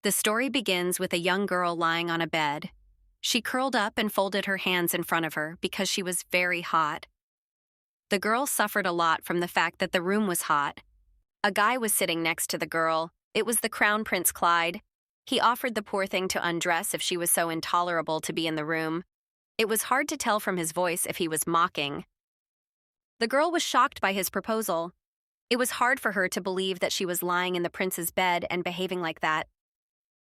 The story begins with a young girl lying on a bed. She curled up and folded her hands in front of her because she was very hot. The girl suffered a lot from the fact that the room was hot. A guy was sitting next to the girl. It was the Crown Prince Clyde. He offered the poor thing to undress if she was so intolerable to be in the room. It was hard to tell from his voice if he was mocking. The girl was shocked by his proposal. It was hard for her to believe that she was lying in the prince's bed and behaving like that.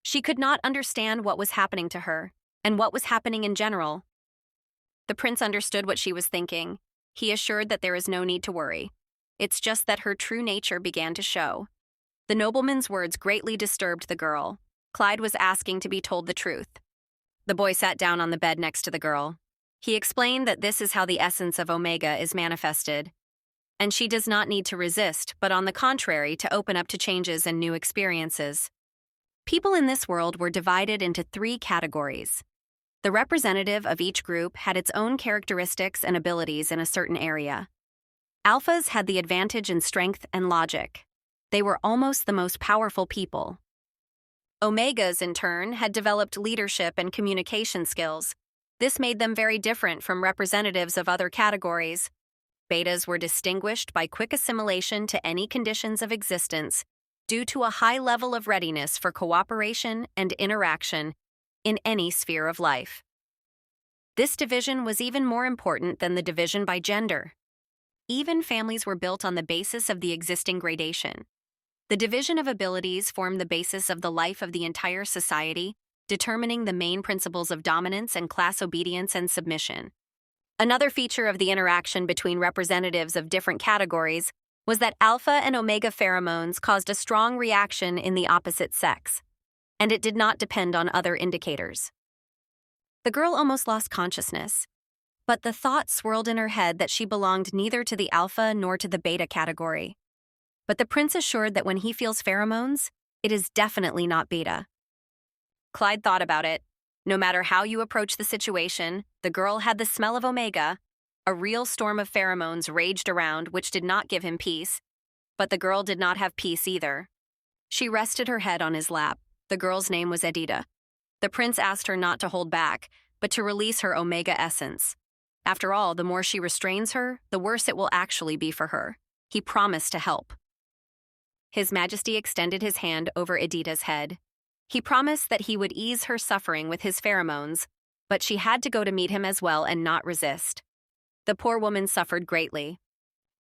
She could not understand what was happening to her, and what was happening in general. The prince understood what she was thinking. He assured that there is no need to worry. It's just that her true nature began to show. The nobleman's words greatly disturbed the girl. Clyde was asking to be told the truth. The boy sat down on the bed next to the girl. He explained that this is how the essence of Omega is manifested. And she does not need to resist, but on the contrary, to open up to changes and new experiences. People in this world were divided into 3 categories. The representative of each group had its own characteristics and abilities in a certain area. Alphas had the advantage in strength and logic. They were almost the most powerful people. Omegas, in turn, had developed leadership and communication skills. This made them very different from representatives of other categories. Betas were distinguished by quick assimilation to any conditions of existence due to a high level of readiness for cooperation and interaction in any sphere of life. This division was even more important than the division by gender. Even families were built on the basis of the existing gradation. The division of abilities formed the basis of the life of the entire society, determining the main principles of dominance and class obedience and submission. Another feature of the interaction between representatives of different categories was that alpha and omega pheromones caused a strong reaction in the opposite sex, and it did not depend on other indicators. The girl almost lost consciousness, but the thought swirled in her head that she belonged neither to the alpha nor to the beta category. But the prince assured that when he feels pheromones, it is definitely not beta. Clyde thought about it. No matter how you approach the situation, the girl had the smell of omega. A real storm of pheromones raged around, which did not give him peace. But the girl did not have peace either. She rested her head on his lap. The girl's name was Edita. The prince asked her not to hold back, but to release her omega essence. After all, the more she restrains her, the worse it will actually be for her. He promised to help. His Majesty extended his hand over Edita's head. He promised that he would ease her suffering with his pheromones, but she had to go to meet him as well and not resist. The poor woman suffered greatly.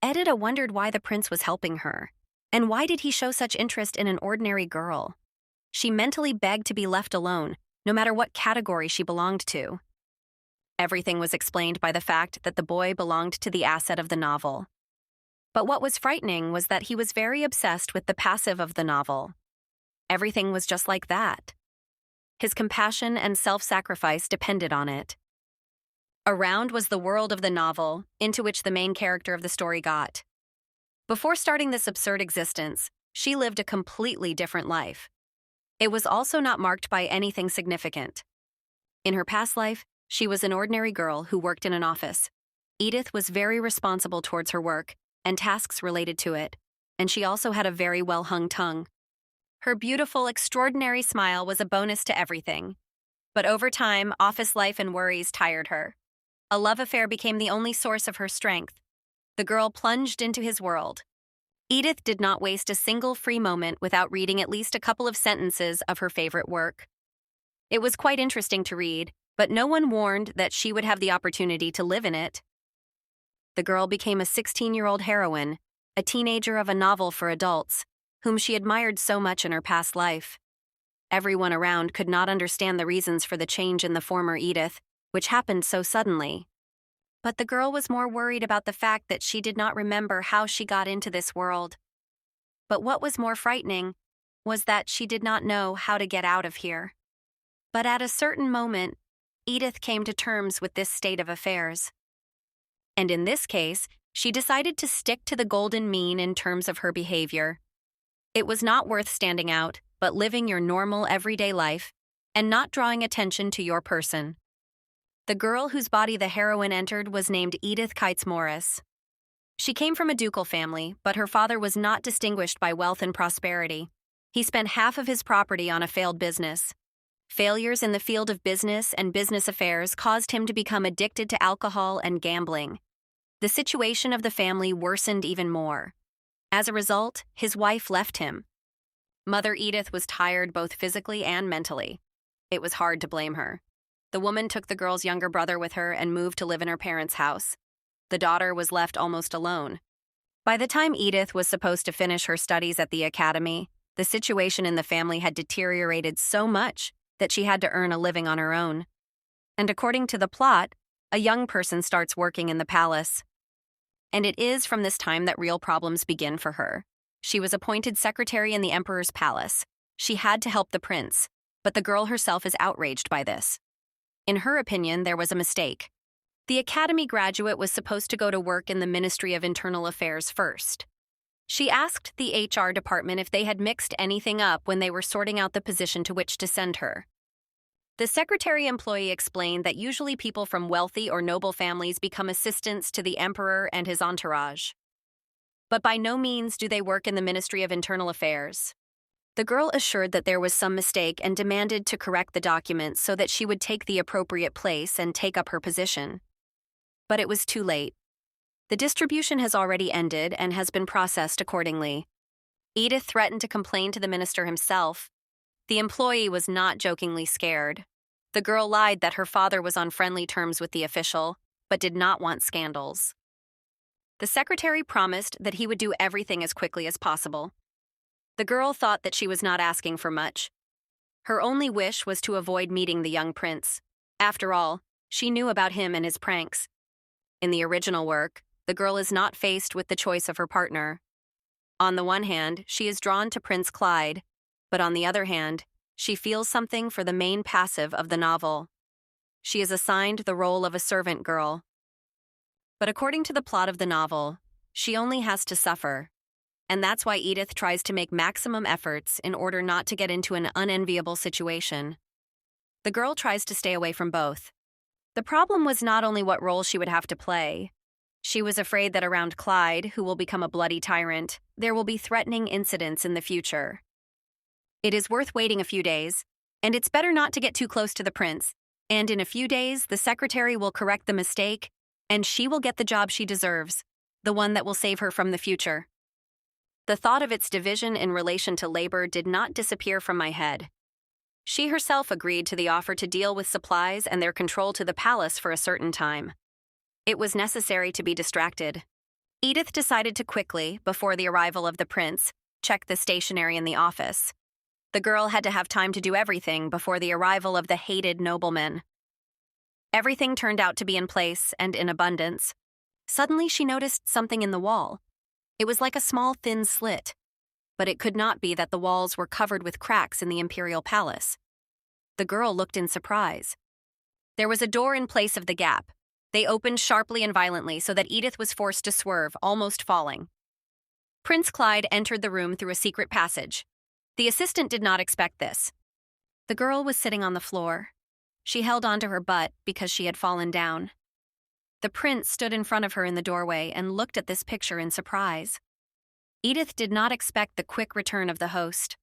Edita wondered why the prince was helping her, and why did he show such interest in an ordinary girl? She mentally begged to be left alone, no matter what category she belonged to. Everything was explained by the fact that the boy belonged to the asset of the novel. But what was frightening was that he was very obsessed with the passive of the novel. Everything was just like that. His compassion and self-sacrifice depended on it. Around was the world of the novel, into which the main character of the story got. Before starting this absurd existence, she lived a completely different life. It was also not marked by anything significant. In her past life, she was an ordinary girl who worked in an office. Edith was very responsible towards her work and tasks related to it, and she also had a very well-hung tongue. Her beautiful, extraordinary smile was a bonus to everything. But over time, office life and worries tired her. A love affair became the only source of her strength. The girl plunged into his world. Edith did not waste a single free moment without reading at least a couple of sentences of her favorite work. It was quite interesting to read, but no one warned that she would have the opportunity to live in it. The girl became a 16-year-old heroine, a teenager of a novel for adults, whom she admired so much in her past life. Everyone around could not understand the reasons for the change in the former Edith, which happened so suddenly. But the girl was more worried about the fact that she did not remember how she got into this world. But what was more frightening was that she did not know how to get out of here. But at a certain moment, Edith came to terms with this state of affairs. And in this case, she decided to stick to the golden mean in terms of her behavior. It was not worth standing out, but living your normal everyday life and not drawing attention to your person. The girl whose body the heroine entered was named Edith Keitz Morris. She came from a ducal family, but her father was not distinguished by wealth and prosperity. He spent half of his property on a failed business. Failures in the field of business and business affairs caused him to become addicted to alcohol and gambling. The situation of the family worsened even more. As a result, his wife left him. Mother Edith was tired both physically and mentally. It was hard to blame her. The woman took the girl's younger brother with her and moved to live in her parents' house. The daughter was left almost alone. By the time Edith was supposed to finish her studies at the academy, the situation in the family had deteriorated so much that she had to earn a living on her own. And according to the plot, a young person starts working in the palace. And it is from this time that real problems begin for her. She was appointed secretary in the emperor's palace. She had to help the prince, but the girl herself is outraged by this. In her opinion, there was a mistake. The academy graduate was supposed to go to work in the Ministry of Internal Affairs first. She asked the HR department if they had mixed anything up when they were sorting out the position to which to send her. The secretary employee explained that usually people from wealthy or noble families become assistants to the emperor and his entourage. But by no means do they work in the Ministry of Internal Affairs. The girl assured that there was some mistake and demanded to correct the documents so that she would take the appropriate place and take up her position. But it was too late. The distribution has already ended and has been processed accordingly. Edith threatened to complain to the minister himself. The employee was not jokingly scared. The girl lied that her father was on friendly terms with the official, but did not want scandals. The secretary promised that he would do everything as quickly as possible. The girl thought that she was not asking for much. Her only wish was to avoid meeting the young prince. After all, she knew about him and his pranks. In the original work, the girl is not faced with the choice of her partner. On the one hand, she is drawn to Prince Clyde, but on the other hand, she feels something for the main passive of the novel. She is assigned the role of a servant girl. But according to the plot of the novel, she only has to suffer. And that's why Edith tries to make maximum efforts in order not to get into an unenviable situation. The girl tries to stay away from both. The problem was not only what role she would have to play. She was afraid that around Clyde, who will become a bloody tyrant, there will be threatening incidents in the future. It is worth waiting a few days, and it's better not to get too close to the prince, and in a few days the secretary will correct the mistake, and she will get the job she deserves, the one that will save her from the future. The thought of its division in relation to labor did not disappear from my head. She herself agreed to the offer to deal with supplies and their control to the palace for a certain time. It was necessary to be distracted. Edith decided to quickly, before the arrival of the prince, check the stationery in the office. The girl had to have time to do everything before the arrival of the hated nobleman. Everything turned out to be in place and in abundance. Suddenly she noticed something in the wall. It was like a small thin slit, but it could not be that the walls were covered with cracks in the imperial palace. The girl looked in surprise. There was a door in place of the gap. They opened sharply and violently so that Edith was forced to swerve, almost falling. Prince Clyde entered the room through a secret passage. The assistant did not expect this. The girl was sitting on the floor. She held onto her butt because she had fallen down. The prince stood in front of her in the doorway and looked at this picture in surprise. Edith did not expect the quick return of the host.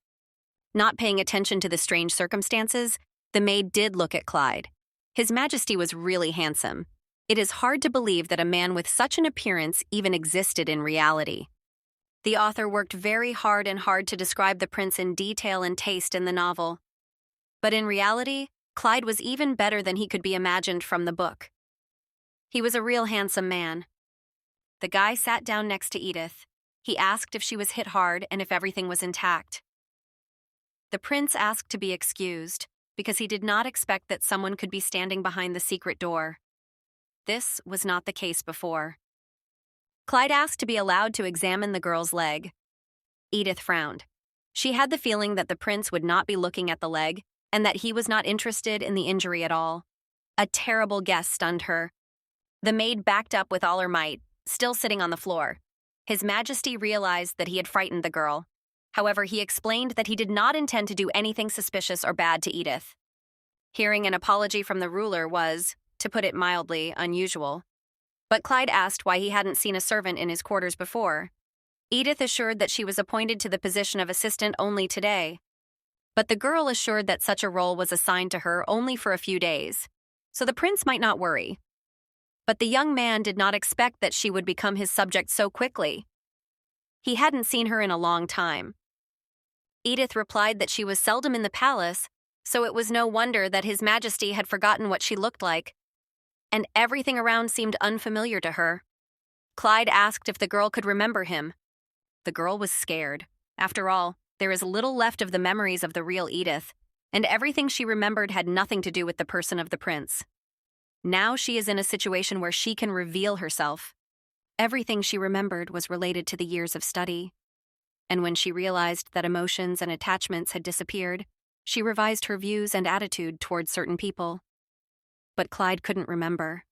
Not paying attention to the strange circumstances, the maid did look at Clyde. His Majesty was really handsome. It is hard to believe that a man with such an appearance even existed in reality. The author worked very hard to describe the prince in detail and taste in the novel. But in reality, Clyde was even better than he could be imagined from the book. He was a real handsome man. The guy sat down next to Edith. He asked if she was hit hard and if everything was intact. The prince asked to be excused because he did not expect that someone could be standing behind the secret door. This was not the case before. Clyde asked to be allowed to examine the girl's leg. Edith frowned. She had the feeling that the prince would not be looking at the leg and that he was not interested in the injury at all. A terrible guess stunned her. The maid backed up with all her might, still sitting on the floor. His Majesty realized that he had frightened the girl. However, he explained that he did not intend to do anything suspicious or bad to Edith. Hearing an apology from the ruler was, to put it mildly, unusual. But Clyde asked why he hadn't seen a servant in his quarters before. Edith assured that she was appointed to the position of assistant only today, but the girl assured that such a role was assigned to her only for a few days, so the prince might not worry. But the young man did not expect that she would become his subject so quickly. He hadn't seen her in a long time. Edith replied that she was seldom in the palace, so it was no wonder that His Majesty had forgotten what she looked like, and everything around seemed unfamiliar to her. Clyde asked if the girl could remember him. The girl was scared. After all, there is little left of the memories of the real Edith, and everything she remembered had nothing to do with the person of the prince. Now she is in a situation where she can reveal herself. Everything she remembered was related to the years of study, and when she realized that emotions and attachments had disappeared, she revised her views and attitude towards certain people. But Clyde couldn't remember.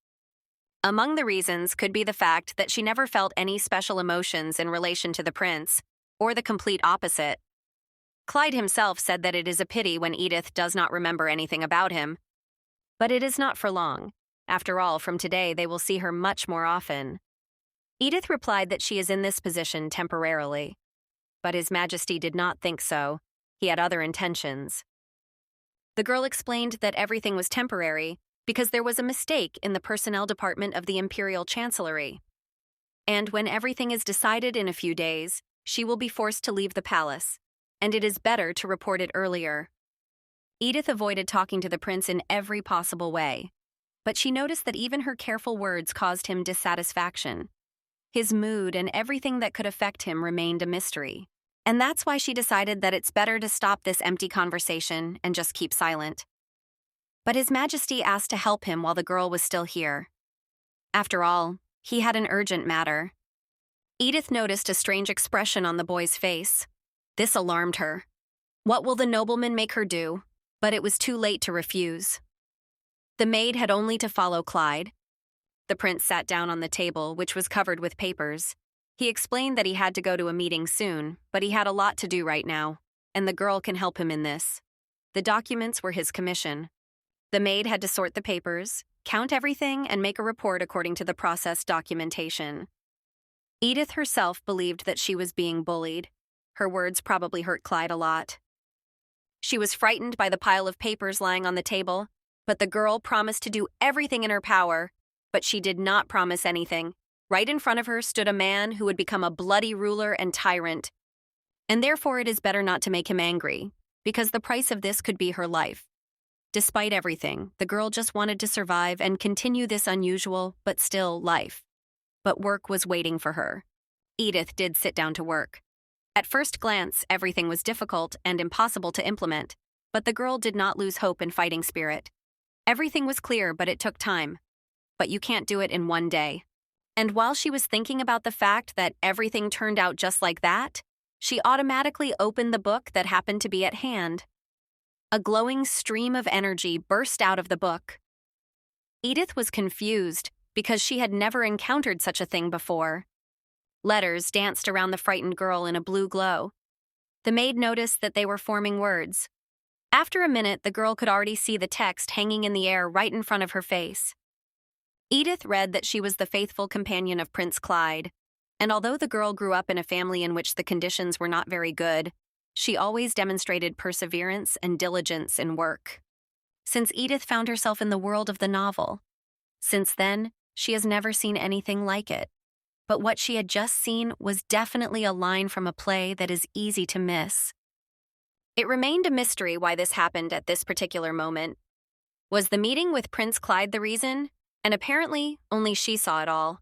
Among the reasons could be the fact that she never felt any special emotions in relation to the prince, or the complete opposite. Clyde himself said that it is a pity when Edith does not remember anything about him. But it is not for long. After all, from today they will see her much more often. Edith replied that she is in this position temporarily. But His Majesty did not think so. He had other intentions. The girl explained that everything was temporary because there was a mistake in the personnel department of the Imperial Chancellery. And when everything is decided in a few days, she will be forced to leave the palace, and it is better to report it earlier. Edith avoided talking to the prince in every possible way, but she noticed that even her careful words caused him dissatisfaction. His mood and everything that could affect him remained a mystery. And that's why she decided that it's better to stop this empty conversation and just keep silent. But His Majesty asked to help him while the girl was still here. After all, he had an urgent matter. Edith noticed a strange expression on the boy's face. This alarmed her. What will the nobleman make her do? But it was too late to refuse. The maid had only to follow Clyde. The prince sat down on the table, which was covered with papers. He explained that he had to go to a meeting soon, but he had a lot to do right now, and the girl can help him in this. The documents were his commission. The maid had to sort the papers, count everything, and make a report according to the process documentation. Edith herself believed that she was being bullied. Her words probably hurt Clyde a lot. She was frightened by the pile of papers lying on the table, but the girl promised to do everything in her power. But she did not promise anything. Right in front of her stood a man who would become a bloody ruler and tyrant. And therefore it is better not to make him angry, because the price of this could be her life. Despite everything, the girl just wanted to survive and continue this unusual, but still, life. But work was waiting for her. Edith did sit down to work. At first glance, everything was difficult and impossible to implement, but the girl did not lose hope and fighting spirit. Everything was clear, but it took time. But you can't do it in one day. And while she was thinking about the fact that everything turned out just like that, she automatically opened the book that happened to be at hand. A glowing stream of energy burst out of the book. Edith was confused because she had never encountered such a thing before. Letters danced around the frightened girl in a blue glow. The maid noticed that they were forming words. After a minute, the girl could already see the text hanging in the air right in front of her face. Edith read that she was the faithful companion of Prince Clyde, and although the girl grew up in a family in which the conditions were not very good, she always demonstrated perseverance and diligence in work. Since Edith found herself in the world of the novel, since then, she has never seen anything like it. But what she had just seen was definitely a line from a play that is easy to miss. It remained a mystery why this happened at this particular moment. Was the meeting with Prince Clyde the reason? And apparently, only she saw it all.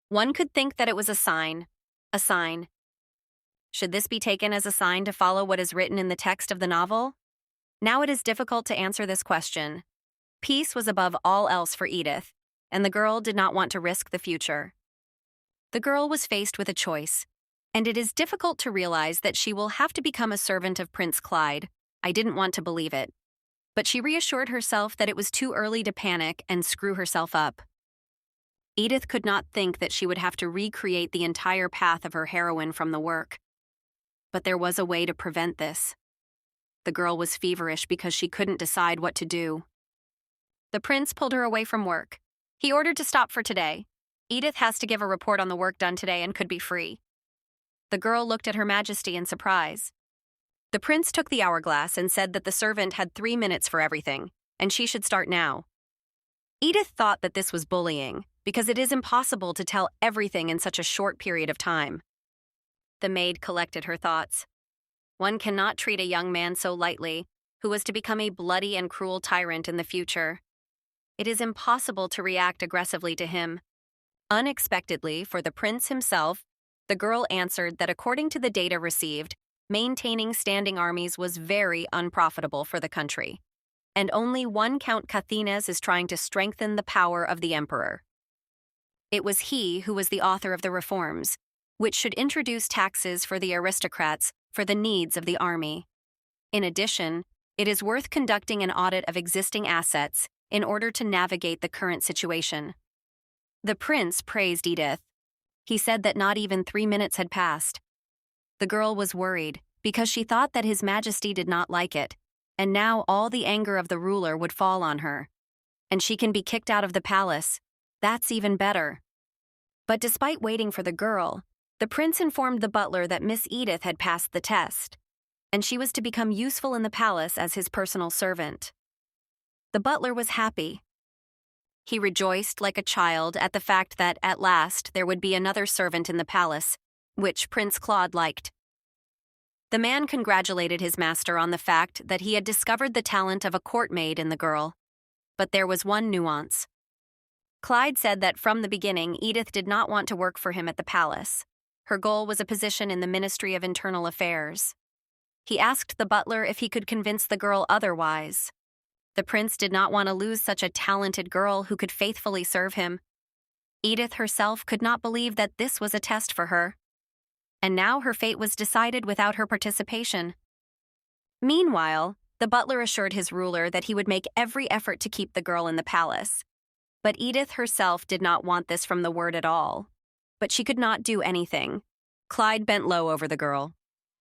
One could think that it was a sign. A sign. Should this be taken as a sign to follow what is written in the text of the novel? Now it is difficult to answer this question. Peace was above all else for Edith, and the girl did not want to risk the future. The girl was faced with a choice, and it is difficult to realize that she will have to become a servant of Prince Clyde. I didn't want to believe it. But she reassured herself that it was too early to panic and screw herself up. Edith could not think that she would have to recreate the entire path of her heroine from the work. But there was a way to prevent this. The girl was feverish because she couldn't decide what to do. The prince pulled her away from work. He ordered to stop for today. Edith has to give a report on the work done today and could be free. The girl looked at Her Majesty in surprise. The prince took the hourglass and said that the servant had 3 minutes for everything, and she should start now. Edith thought that this was bullying, because it is impossible to tell everything in such a short period of time. The maid collected her thoughts. One cannot treat a young man so lightly, who was to become a bloody and cruel tyrant in the future. It is impossible to react aggressively to him. Unexpectedly, for the prince himself, the girl answered that according to the data received, maintaining standing armies was very unprofitable for the country, and only one Count Cathines is trying to strengthen the power of the emperor. It was he who was the author of the reforms, which should introduce taxes for the aristocrats for the needs of the army. In addition, it is worth conducting an audit of existing assets in order to navigate the current situation. The prince praised Edith. He said that not even 3 minutes had passed. The girl was worried because she thought that His Majesty did not like it, and now all the anger of the ruler would fall on her. And she can be kicked out of the palace. That's even better. But despite waiting for the girl, the prince informed the butler that Miss Edith had passed the test, and she was to become useful in the palace as his personal servant. The butler was happy. He rejoiced like a child at the fact that, at last, there would be another servant in the palace, which Prince Claude liked. The man congratulated his master on the fact that he had discovered the talent of a court maid in the girl. But there was one nuance. Clyde said that from the beginning, Edith did not want to work for him at the palace. Her goal was a position in the Ministry of Internal Affairs. He asked the butler if he could convince the girl otherwise. The prince did not want to lose such a talented girl who could faithfully serve him. Edith herself could not believe that this was a test for her. And now her fate was decided without her participation. Meanwhile, the butler assured his ruler that he would make every effort to keep the girl in the palace. But Edith herself did not want this from the word at all. But she could not do anything. Clyde bent low over the girl.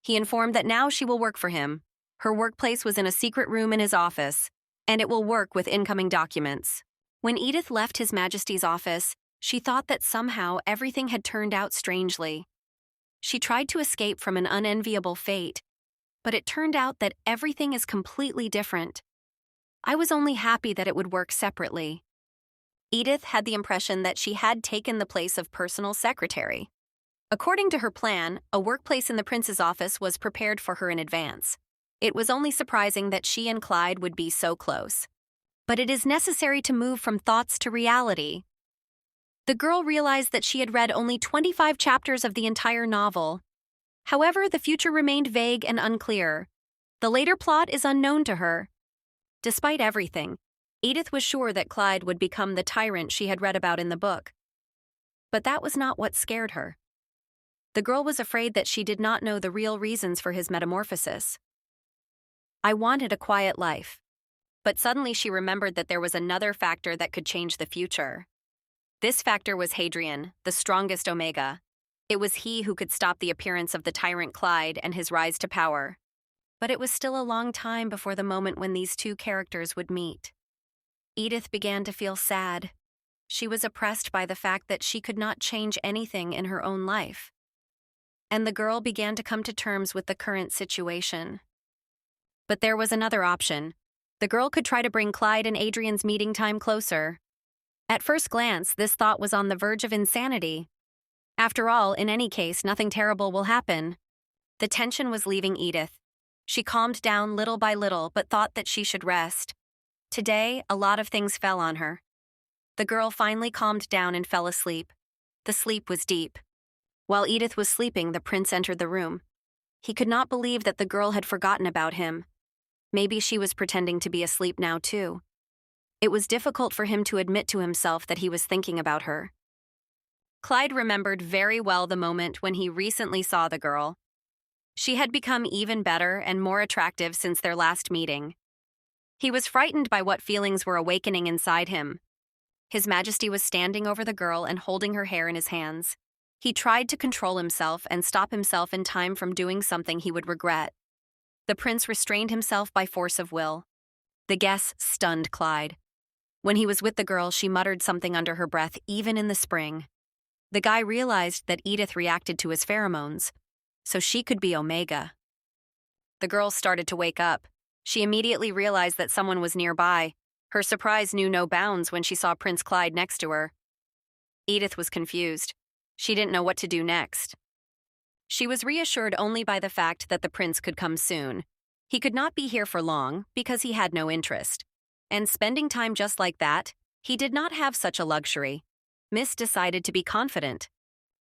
He informed that now she will work for him. Her workplace was in a secret room in his office, and it will work with incoming documents. When Edith left His Majesty's office, she thought that somehow everything had turned out strangely. She tried to escape from an unenviable fate, but it turned out that everything is completely different. I was only happy that it would work separately. Edith had the impression that she had taken the place of personal secretary. According to her plan, a workplace in the prince's office was prepared for her in advance. It was only surprising that she and Clyde would be so close. But it is necessary to move from thoughts to reality. The girl realized that she had read only 25 chapters of the entire novel. However, the future remained vague and unclear. The later plot is unknown to her. Despite everything, Edith was sure that Clyde would become the tyrant she had read about in the book. But that was not what scared her. The girl was afraid that she did not know the real reasons for his metamorphosis. I wanted a quiet life. But suddenly she remembered that there was another factor that could change the future. This factor was Hadrian, the strongest Omega. It was he who could stop the appearance of the tyrant Clyde and his rise to power. But it was still a long time before the moment when these two characters would meet. Edith began to feel sad. She was oppressed by the fact that she could not change anything in her own life. And the girl began to come to terms with the current situation. But there was another option. The girl could try to bring Clyde and Adrian's meeting time closer. At first glance, this thought was on the verge of insanity. After all, in any case, nothing terrible will happen. The tension was leaving Edith. She calmed down little by little, but thought that she should rest. Today, a lot of things fell on her. The girl finally calmed down and fell asleep. The sleep was deep. While Edith was sleeping, the prince entered the room. He could not believe that the girl had forgotten about him. Maybe she was pretending to be asleep now, too. It was difficult for him to admit to himself that he was thinking about her. Clyde remembered very well the moment when he recently saw the girl. She had become even better and more attractive since their last meeting. He was frightened by what feelings were awakening inside him. His Majesty was standing over the girl and holding her hair in his hands. He tried to control himself and stop himself in time from doing something he would regret. The prince restrained himself by force of will. The guess stunned Clyde. When he was with the girl, she muttered something under her breath, even in the spring. The guy realized that Edith reacted to his pheromones. so she could be Omega. The girl started to wake up. She immediately realized that someone was nearby. Her surprise knew no bounds when she saw Prince Clyde next to her. Edith was confused. She didn't know what to do next. She was reassured only by the fact that the prince could come soon. He could not be here for long because he had no interest. And spending time just like that, he did not have such a luxury. Miss decided to be confident.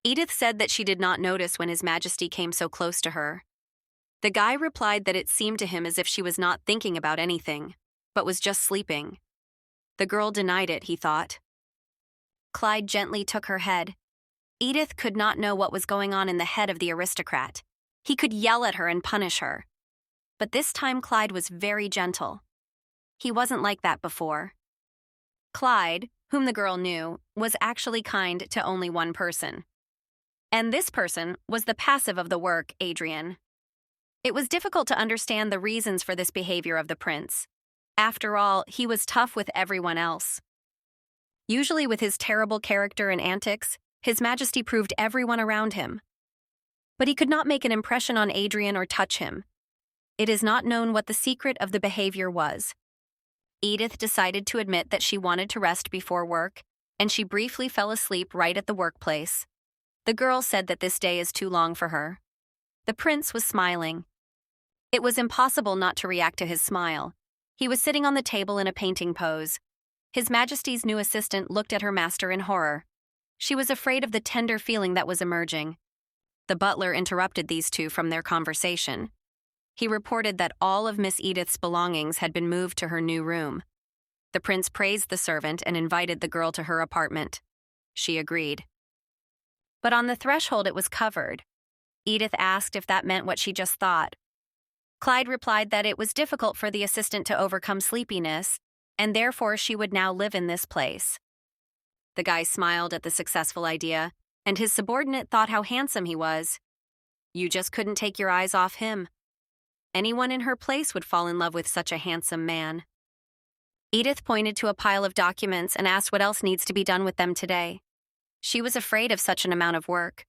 Edith said that she did not notice when His Majesty came so close to her. The guy replied that it seemed to him as if she was not thinking about anything, but was just sleeping. The girl denied it, he thought. Clyde gently took her head. Edith could not know what was going on in the head of the aristocrat. He could yell at her and punish her. But this time Clyde was very gentle. He wasn't like that before. Clyde, whom the girl knew, was actually kind to only one person. And this person was the passive of the work, Adrian. It was difficult to understand the reasons for this behavior of the prince. After all, he was tough with everyone else. Usually with his terrible character and antics, His Majesty proved everyone around him. But he could not make an impression on Adrian or touch him. It is not known what the secret of the behavior was. Edith decided to admit that she wanted to rest before work, and she briefly fell asleep right at the workplace. The girl said that this day is too long for her. The prince was smiling. It was impossible not to react to his smile. He was sitting on the table in a painting pose. His Majesty's new assistant looked at her master in horror. She was afraid of the tender feeling that was emerging. The butler interrupted these two from their conversation. He reported that all of Miss Edith's belongings had been moved to her new room. The prince praised the servant and invited the girl to her apartment. She agreed. But on the threshold it was covered. Edith asked if that meant what she just thought. Clyde replied that it was difficult for the assistant to overcome sleepiness, and therefore she would now live in this place. The guy smiled at the successful idea, and his subordinate thought how handsome he was. You just couldn't take your eyes off him. Anyone in her place would fall in love with such a handsome man. Edith pointed to a pile of documents and asked what else needs to be done with them today. She was afraid of such an amount of work.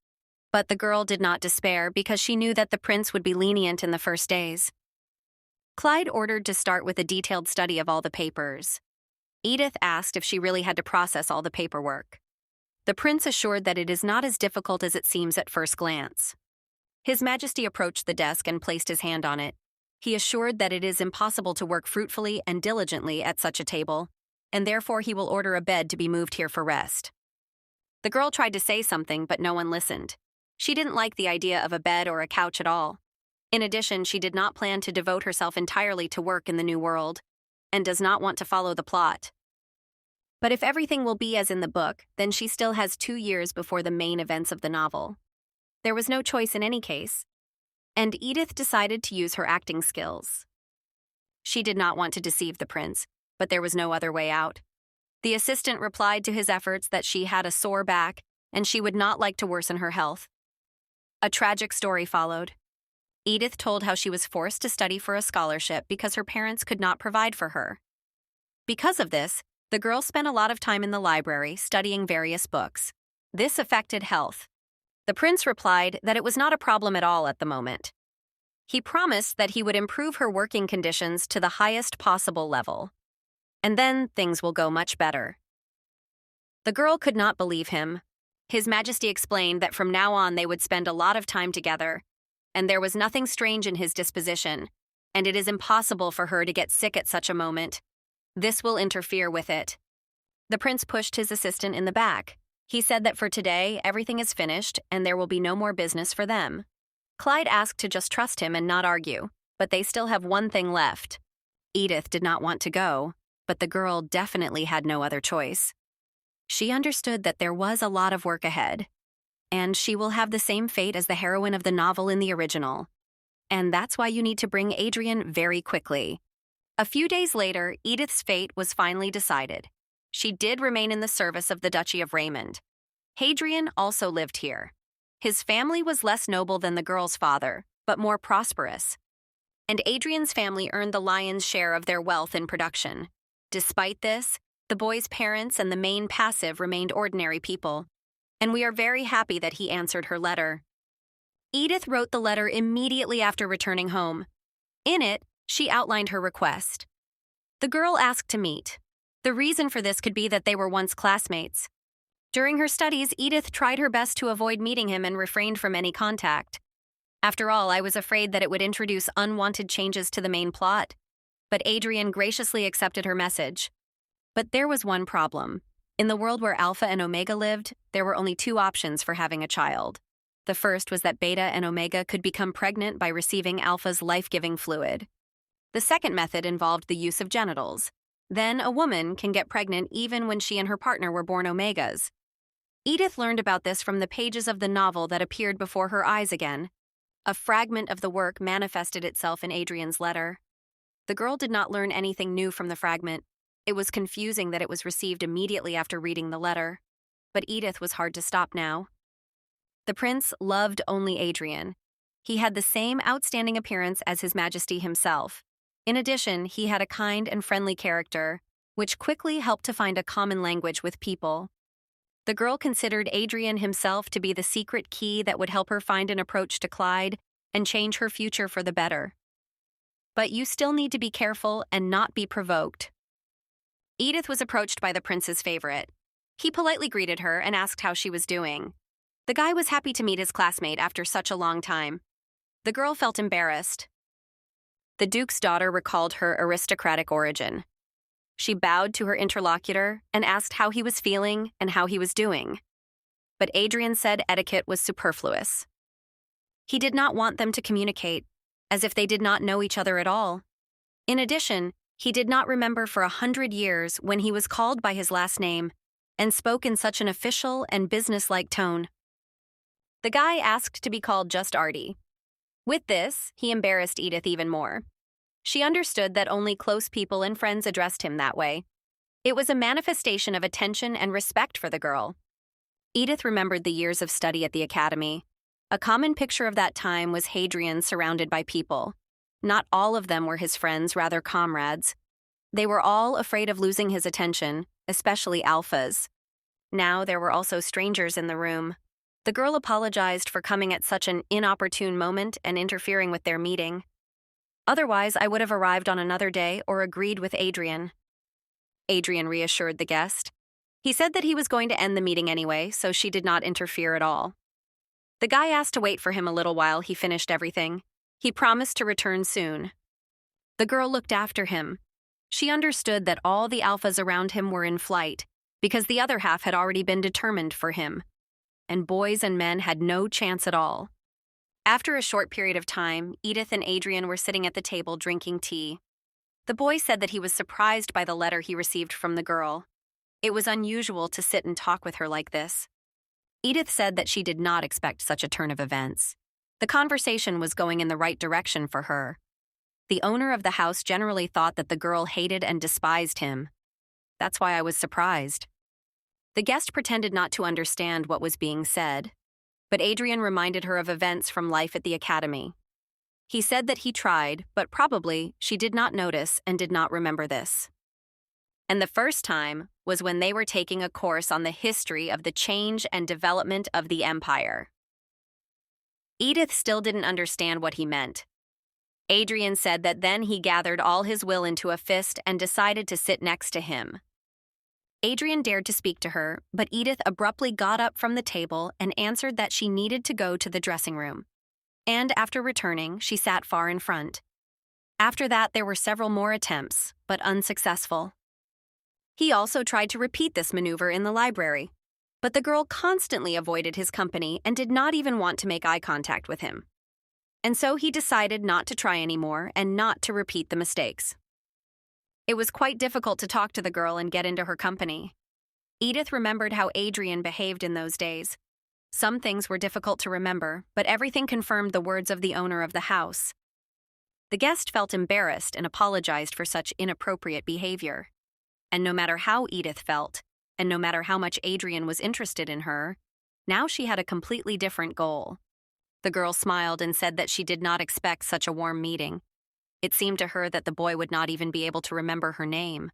But the girl did not despair because she knew that the prince would be lenient in the first days. Clyde ordered to start with a detailed study of all the papers. Edith asked if she really had to process all the paperwork. The prince assured that it is not as difficult as it seems at first glance. His Majesty approached the desk and placed his hand on it. He assured that it is impossible to work fruitfully and diligently at such a table, and therefore he will order a bed to be moved here for rest. The girl tried to say something, but no one listened. She didn't like the idea of a bed or a couch at all. In addition, she did not plan to devote herself entirely to work in the new world, and does not want to follow the plot. But if everything will be as in the book, then she still has 2 years before the main events of the novel. There was no choice in any case, and Edith decided to use her acting skills. She did not want to deceive the prince, but there was no other way out. The assistant replied to his efforts that she had a sore back, and she would not like to worsen her health. A tragic story followed. Edith told how she was forced to study for a scholarship because her parents could not provide for her. Because of this, the girl spent a lot of time in the library studying various books. This affected health. The prince replied that it was not a problem at all at the moment. He promised that he would improve her working conditions to the highest possible level. And then things will go much better. The girl could not believe him. His Majesty explained that from now on they would spend a lot of time together, and there was nothing strange in his disposition, and it is impossible for her to get sick at such a moment. This will interfere with it. The prince pushed his assistant in the back. He said that for today, everything is finished, and there will be no more business for them. Clyde asked to just trust him and not argue, but they still have one thing left. Edith did not want to go, but the girl definitely had no other choice. She understood that there was a lot of work ahead, and she will have the same fate as the heroine of the novel in the original. And that's why you need to bring Adrian very quickly. A few days later, Edith's fate was finally decided. She did remain in the service of the Duchy of Raymond. Hadrian also lived here. His family was less noble than the girl's father, but more prosperous. And Adrian's family earned the lion's share of their wealth in production. Despite this, the boy's parents and the main passive remained ordinary people, and we are very happy that he answered her letter. Edith wrote the letter immediately after returning home. In it, she outlined her request. The girl asked to meet. The reason for this could be that they were once classmates. During her studies, Edith tried her best to avoid meeting him and refrained from any contact. After all, I was afraid that it would introduce unwanted changes to the main plot. But Adrian graciously accepted her message. But there was one problem. In the world where Alpha and Omega lived, there were only two options for having a child. The first was that Beta and Omega could become pregnant by receiving Alpha's life-giving fluid. The second method involved the use of genitals. Then a woman can get pregnant even when she and her partner were born Omegas. Edith learned about this from the pages of the novel that appeared before her eyes again. A fragment of the work manifested itself in Adrian's letter. The girl did not learn anything new from the fragment. It was confusing that it was received immediately after reading the letter. But Edith was hard to stop now. The prince loved only Adrian. He had the same outstanding appearance as His Majesty himself. In addition, he had a kind and friendly character, which quickly helped to find a common language with people. The girl considered Adrian himself to be the secret key that would help her find an approach to Clyde and change her future for the better. But you still need to be careful and not be provoked. Edith was approached by the prince's favorite. He politely greeted her and asked how she was doing. The guy was happy to meet his classmate after such a long time. The girl felt embarrassed. The duke's daughter recalled her aristocratic origin. She bowed to her interlocutor and asked how he was feeling and how he was doing. But Adrian said etiquette was superfluous. He did not want them to communicate, as if they did not know each other at all. In addition, he did not remember for 100 years when he was called by his last name and spoke in such an official and businesslike tone. The guy asked to be called just Artie. With this, he embarrassed Edith even more. She understood that only close people and friends addressed him that way. It was a manifestation of attention and respect for the girl. Edith remembered the years of study at the academy. A common picture of that time was Hadrian surrounded by people. Not all of them were his friends, rather comrades. They were all afraid of losing his attention, especially Alphas. Now there were also strangers in the room. The girl apologized for coming at such an inopportune moment and interfering with their meeting. Otherwise, I would have arrived on another day or agreed with Adrian. Adrian reassured the guest. He said that he was going to end the meeting anyway, so she did not interfere at all. The guy asked to wait for him a little while he finished everything. He promised to return soon. The girl looked after him. She understood that all the alphas around him were in flight, because the other half had already been determined for him. And boys and men had no chance at all. After a short period of time, Edith and Adrian were sitting at the table drinking tea. The boy said that he was surprised by the letter he received from the girl. It was unusual to sit and talk with her like this. Edith said that she did not expect such a turn of events. The conversation was going in the right direction for her. The owner of the house generally thought that the girl hated and despised him. That's why I was surprised. The guest pretended not to understand what was being said, but Adrian reminded her of events from life at the academy. He said that he tried, but probably she did not notice and did not remember this. And the first time was when they were taking a course on the history of the change and development of the empire. Edith still didn't understand what he meant. Adrian said that then he gathered all his will into a fist and decided to sit next to him. Adrian dared to speak to her, but Edith abruptly got up from the table and answered that she needed to go to the dressing room. And after returning, she sat far in front. After that, there were several more attempts, but unsuccessful. He also tried to repeat this maneuver in the library, but the girl constantly avoided his company and did not even want to make eye contact with him. And so he decided not to try anymore and not to repeat the mistakes. It was quite difficult to talk to the girl and get into her company. Edith remembered how Adrian behaved in those days. Some things were difficult to remember, but everything confirmed the words of the owner of the house. The guest felt embarrassed and apologized for such inappropriate behavior. And no matter how Edith felt, and no matter how much Adrian was interested in her, now she had a completely different goal. The girl smiled and said that she did not expect such a warm meeting. It seemed to her that the boy would not even be able to remember her name.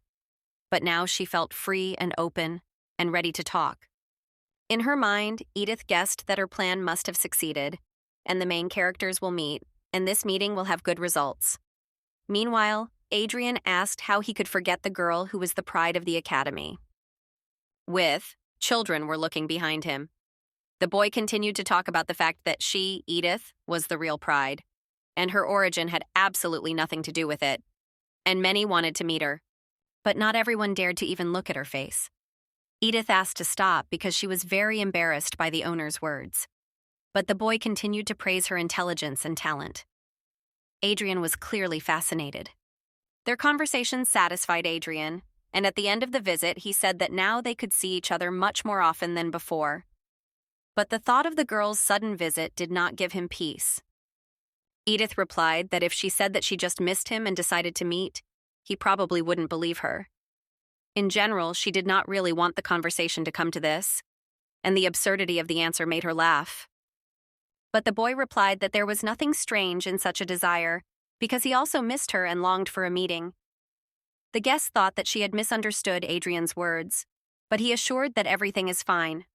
But now she felt free and open and ready to talk. In her mind, Edith guessed that her plan must have succeeded, and the main characters will meet, and this meeting will have good results. Meanwhile, Adrian asked how he could forget the girl who was the pride of the academy. Children were looking behind him. The boy continued to talk about the fact that she, Edith, was the real pride, and her origin had absolutely nothing to do with it, and many wanted to meet her. But not everyone dared to even look at her face. Edith asked to stop because she was very embarrassed by the owner's words. But the boy continued to praise her intelligence and talent. Adrian was clearly fascinated. Their conversation satisfied Adrian, and at the end of the visit he said that now they could see each other much more often than before. But the thought of the girl's sudden visit did not give him peace. Edith replied that if she said that she just missed him and decided to meet, he probably wouldn't believe her. In general, she did not really want the conversation to come to this, and the absurdity of the answer made her laugh. But the boy replied that there was nothing strange in such a desire, because he also missed her and longed for a meeting. The guest thought that she had misunderstood Adrian's words, but he assured that everything is fine.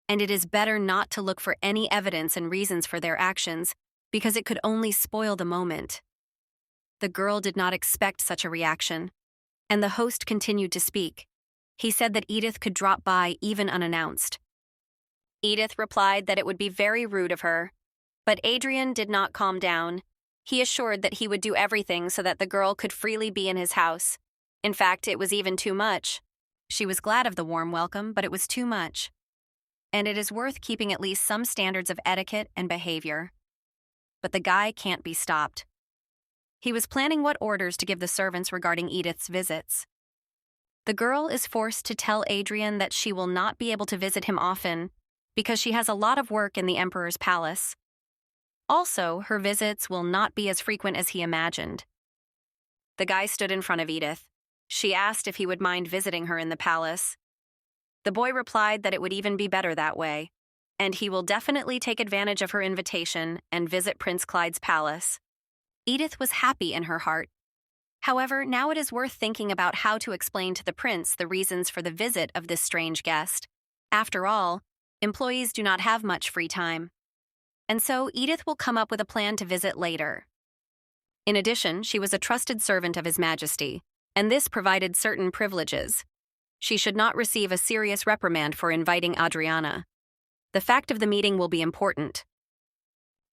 And it is better not to look for any evidence and reasons for their actions, because it could only spoil the moment. The girl did not expect such a reaction, and the host continued to speak. He said that Edith could drop by even unannounced. Edith replied that it would be very rude of her, but Adrian did not calm down. He assured that he would do everything so that the girl could freely be in his house. In fact, it was even too much. She was glad of the warm welcome, but it was too much. And it is worth keeping at least some standards of etiquette and behavior. But the guy can't be stopped. He was planning what orders to give the servants regarding Edith's visits. The girl is forced to tell Adrian that she will not be able to visit him often because she has a lot of work in the emperor's palace. Also, her visits will not be as frequent as he imagined. The guy stood in front of Edith. She asked if he would mind visiting her in the palace. The boy replied that it would even be better that way, and he will definitely take advantage of her invitation and visit Prince Clyde's palace. Edith was happy in her heart. However, now it is worth thinking about how to explain to the prince the reasons for the visit of this strange guest. After all, employees do not have much free time. And so Edith will come up with a plan to visit later. In addition, she was a trusted servant of His Majesty, and this provided certain privileges. She should not receive a serious reprimand for inviting Adriana. The fact of the meeting will be important.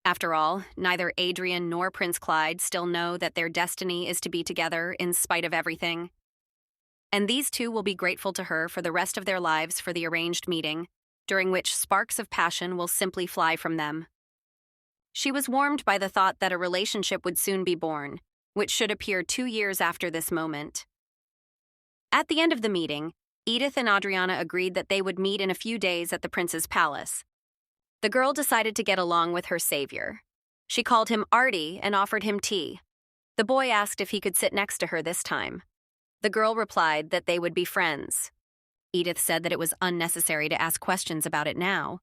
After all, neither Adrian nor Prince Clyde still know that their destiny is to be together in spite of everything. And these two will be grateful to her for the rest of their lives for the arranged meeting, during which sparks of passion will simply fly from them. She was warmed by the thought that a relationship would soon be born, which should appear 2 years after this moment. At the end of the meeting, Edith and Adriana agreed that they would meet in a few days at the prince's palace. The girl decided to get along with her savior. She called him Artie and offered him tea. The boy asked if he could sit next to her this time. The girl replied that they would be friends. Edith said that it was unnecessary to ask questions about it now,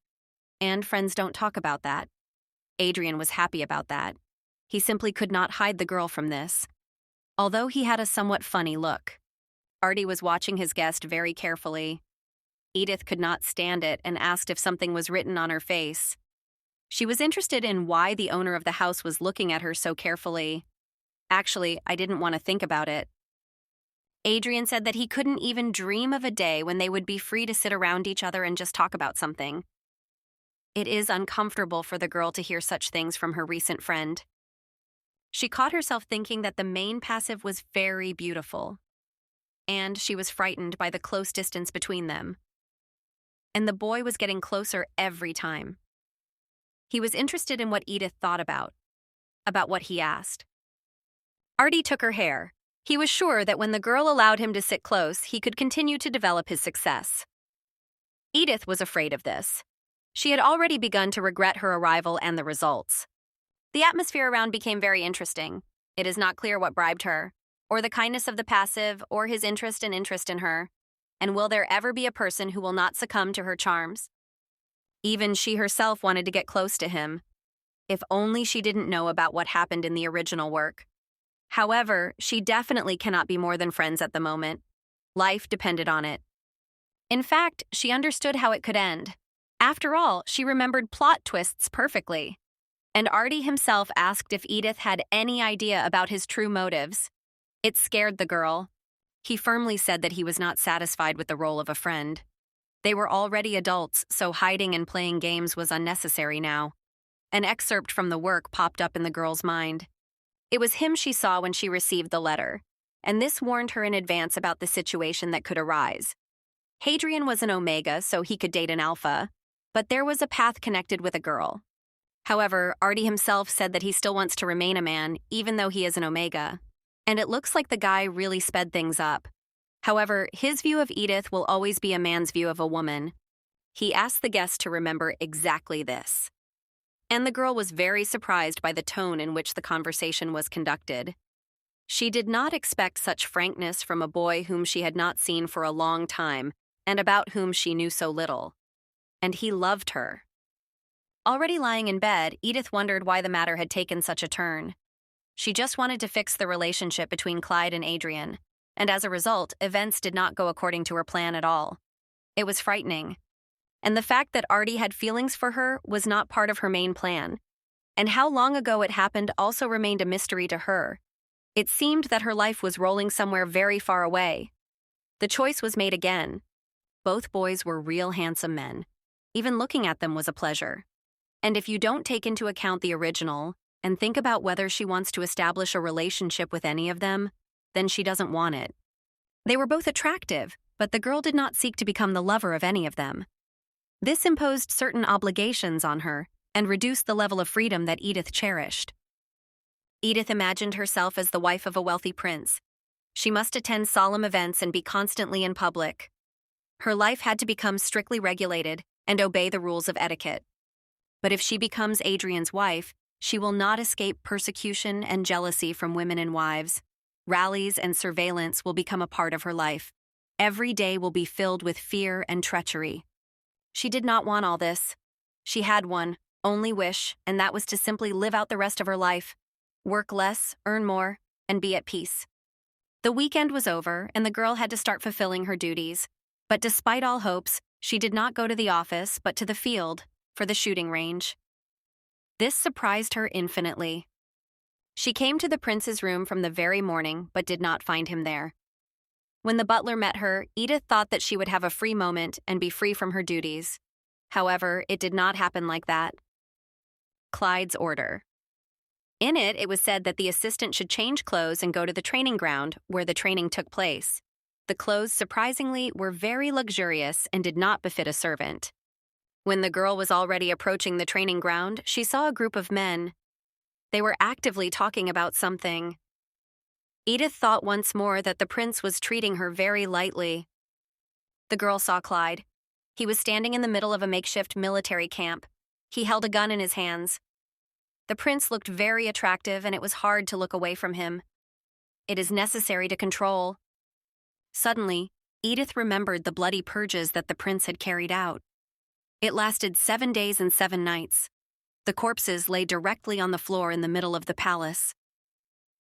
and friends don't talk about that. Adrian was happy about that. He simply could not hide the girl from this, although he had a somewhat funny look. Artie was watching his guest very carefully. Edith could not stand it and asked if something was written on her face. She was interested in why the owner of the house was looking at her so carefully. Actually, I didn't want to think about it. Adrian said that he couldn't even dream of a day when they would be free to sit around each other and just talk about something. It is uncomfortable for the girl to hear such things from her recent friend. She caught herself thinking that the main passive was very beautiful, and she was frightened by the close distance between them. And the boy was getting closer every time. He was interested in what Edith thought about what he asked. Artie took her hair. He was sure that when the girl allowed him to sit close, he could continue to develop his success. Edith was afraid of this. She had already begun to regret her arrival and the results. The atmosphere around became very interesting. It is not clear what bribed her, or the kindness of the passive, or his interest in her. And will there ever be a person who will not succumb to her charms? Even she herself wanted to get close to him. If only she didn't know about what happened in the original work. However, she definitely cannot be more than friends at the moment. Life depended on it. In fact, she understood how it could end. After all, she remembered plot twists perfectly. and Artie himself asked if Edith had any idea about his true motives. It scared the girl. He firmly said that he was not satisfied with the role of a friend. They were already adults, so hiding and playing games was unnecessary now. An excerpt from the work popped up in the girl's mind. It was him she saw when she received the letter, and this warned her in advance about the situation that could arise. Hadrian was an Omega, so he could date an Alpha, but there was a path connected with a girl. However, Artie himself said that he still wants to remain a man, even though he is an Omega. And it looks like the guy really sped things up. However, his view of Edith will always be a man's view of a woman. He asked the guest to remember exactly this. And the girl was very surprised by the tone in which the conversation was conducted. She did not expect such frankness from a boy whom she had not seen for a long time and about whom she knew so little. And he loved her. Already lying in bed, Edith wondered why the matter had taken such a turn. She just wanted to fix the relationship between Clyde and Adrian, and as a result, events did not go according to her plan at all. It was frightening. And the fact that Artie had feelings for her was not part of her main plan. And how long ago it happened also remained a mystery to her. It seemed that her life was rolling somewhere very far away. The choice was made again. Both boys were real handsome men. Even looking at them was a pleasure. And if you don't take into account the original, and think about whether she wants to establish a relationship with any of them, then she doesn't want it. They were both attractive, but the girl did not seek to become the lover of any of them. This imposed certain obligations on her and reduced the level of freedom that Edith cherished. Edith imagined herself as the wife of a wealthy prince. She must attend solemn events and be constantly in public. Her life had to become strictly regulated and obey the rules of etiquette. But if she becomes Adrian's wife, she will not escape persecution and jealousy from women and wives. Rallies and surveillance will become a part of her life. Every day will be filled with fear and treachery. She did not want all this. She had one, only wish, and that was to simply live out the rest of her life. Work less, earn more, and be at peace. The weekend was over, and the girl had to start fulfilling her duties. But despite all hopes, she did not go to the office, but to the field, for the shooting range. This surprised her infinitely. She came to the prince's room from the very morning, but did not find him there. When the butler met her, Edith thought that she would have a free moment and be free from her duties. However, it did not happen like that. Clyde's order. In it, it was said that the assistant should change clothes and go to the training ground, where the training took place. The clothes, surprisingly, were very luxurious and did not befit a servant. When the girl was already approaching the training ground, she saw a group of men. They were actively talking about something. Edith thought once more that the prince was treating her very lightly. The girl saw Clyde. He was standing in the middle of a makeshift military camp. He held a gun in his hands. The prince looked very attractive, and it was hard to look away from him. It is necessary to control. Suddenly, Edith remembered the bloody purges that the prince had carried out. It lasted 7 days and 7 nights. The corpses lay directly on the floor in the middle of the palace.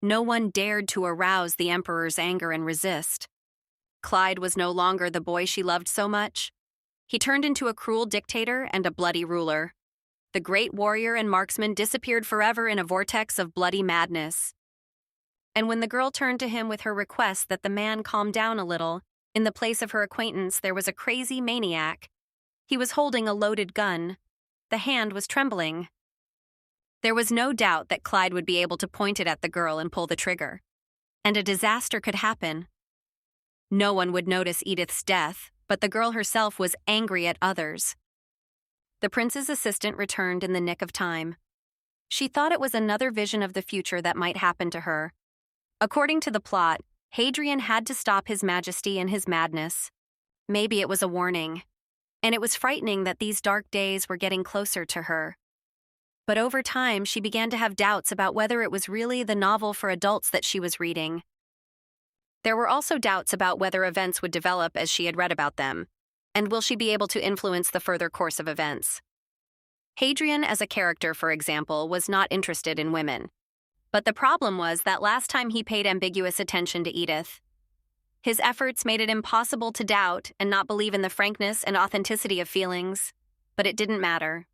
No one dared to arouse the emperor's anger and resist. Clyde was no longer the boy she loved so much. He turned into a cruel dictator and a bloody ruler. The great warrior and marksman disappeared forever in a vortex of bloody madness. And when the girl turned to him with her request that the man calm down a little, in the place of her acquaintance there was a crazy maniac. He was holding a loaded gun. The hand was trembling. There was no doubt that Clyde would be able to point it at the girl and pull the trigger. And a disaster could happen. No one would notice Edith's death, but the girl herself was angry at others. The prince's assistant returned in the nick of time. She thought it was another vision of the future that might happen to her. According to the plot, Hadrian had to stop His Majesty in his madness. Maybe it was a warning. And it was frightening that these dark days were getting closer to her. But over time, she began to have doubts about whether it was really the novel for adults that she was reading. There were also doubts about whether events would develop as she had read about them, and will she be able to influence the further course of events. Hadrian as a character, for example, was not interested in women. But the problem was that last time he paid ambiguous attention to Edith. His efforts made it impossible to doubt and not believe in the frankness and authenticity of feelings, but it didn't matter.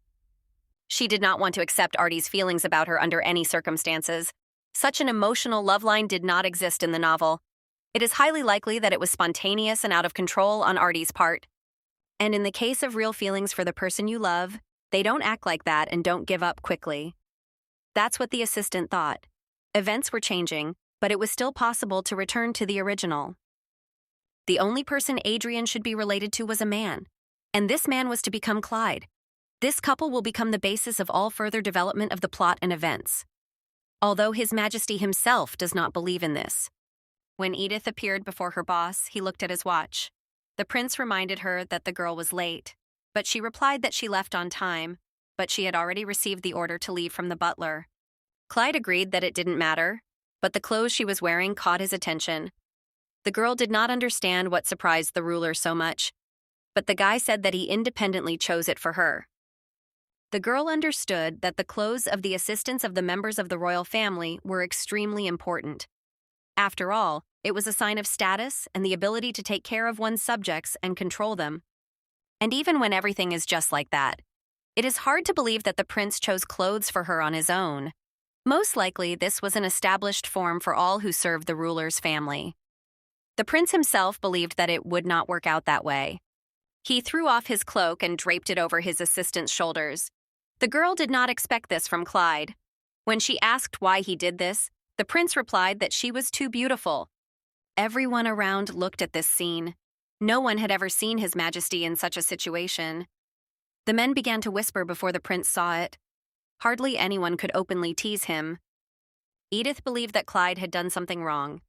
She did not want to accept Artie's feelings about her under any circumstances. Such an emotional love line did not exist in the novel. It is highly likely that it was spontaneous and out of control on Artie's part. And in the case of real feelings for the person you love, they don't act like that and don't give up quickly. That's what the assistant thought. Events were changing, but it was still possible to return to the original. The only person Adrian should be related to was a man, and this man was to become Clyde. This couple will become the basis of all further development of the plot and events. Although His Majesty himself does not believe in this. When Edith appeared before her boss, he looked at his watch. The prince reminded her that the girl was late, but she replied that she left on time, but she had already received the order to leave from the butler. Clyde agreed that it didn't matter, but the clothes she was wearing caught his attention. The girl did not understand what surprised the ruler so much, but the guy said that he independently chose it for her. The girl understood that the clothes of the assistants of the members of the royal family were extremely important. After all, it was a sign of status and the ability to take care of one's subjects and control them. And even when everything is just like that, it is hard to believe that the prince chose clothes for her on his own. Most likely, this was an established form for all who served the ruler's family. The prince himself believed that it would not work out that way. He threw off his cloak and draped it over his assistant's shoulders. The girl did not expect this from Clyde. When she asked why he did this, the prince replied that she was too beautiful. Everyone around looked at this scene. No one had ever seen His Majesty in such a situation. The men began to whisper before the prince saw it. Hardly anyone could openly tease him. Edith believed that Clyde had done something wrong.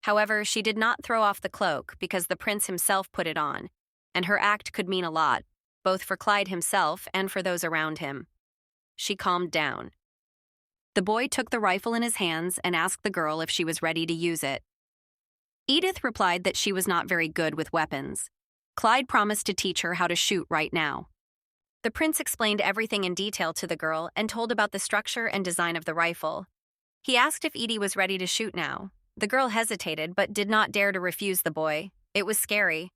However, she did not throw off the cloak because the prince himself put it on, and her act could mean a lot, both for Clyde himself and for those around him. She calmed down. The boy took the rifle in his hands and asked the girl if she was ready to use it. Edith replied that she was not very good with weapons. Clyde promised to teach her how to shoot right now. The prince explained everything in detail to the girl and told about the structure and design of the rifle. He asked if Edie was ready to shoot now. The girl hesitated but did not dare to refuse the boy. It was scary.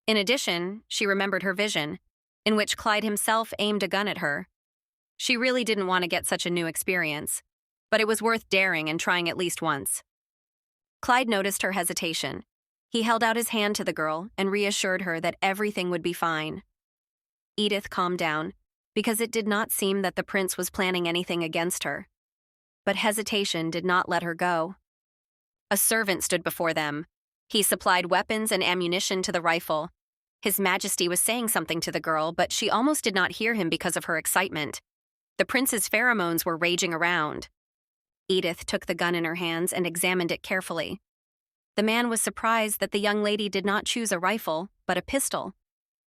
In addition, she remembered her vision, in which Clyde himself aimed a gun at her. She really didn't want to get such a new experience, but it was worth daring and trying at least once. Clyde noticed her hesitation. He held out his hand to the girl and reassured her that everything would be fine. Edith calmed down, because it did not seem that the prince was planning anything against her. But hesitation did not let her go. A servant stood before them. He supplied weapons and ammunition to the rifle. His Majesty was saying something to the girl, but she almost did not hear him because of her excitement. The prince's pheromones were raging around. Edith took the gun in her hands and examined it carefully. The man was surprised that the young lady did not choose a rifle, but a pistol.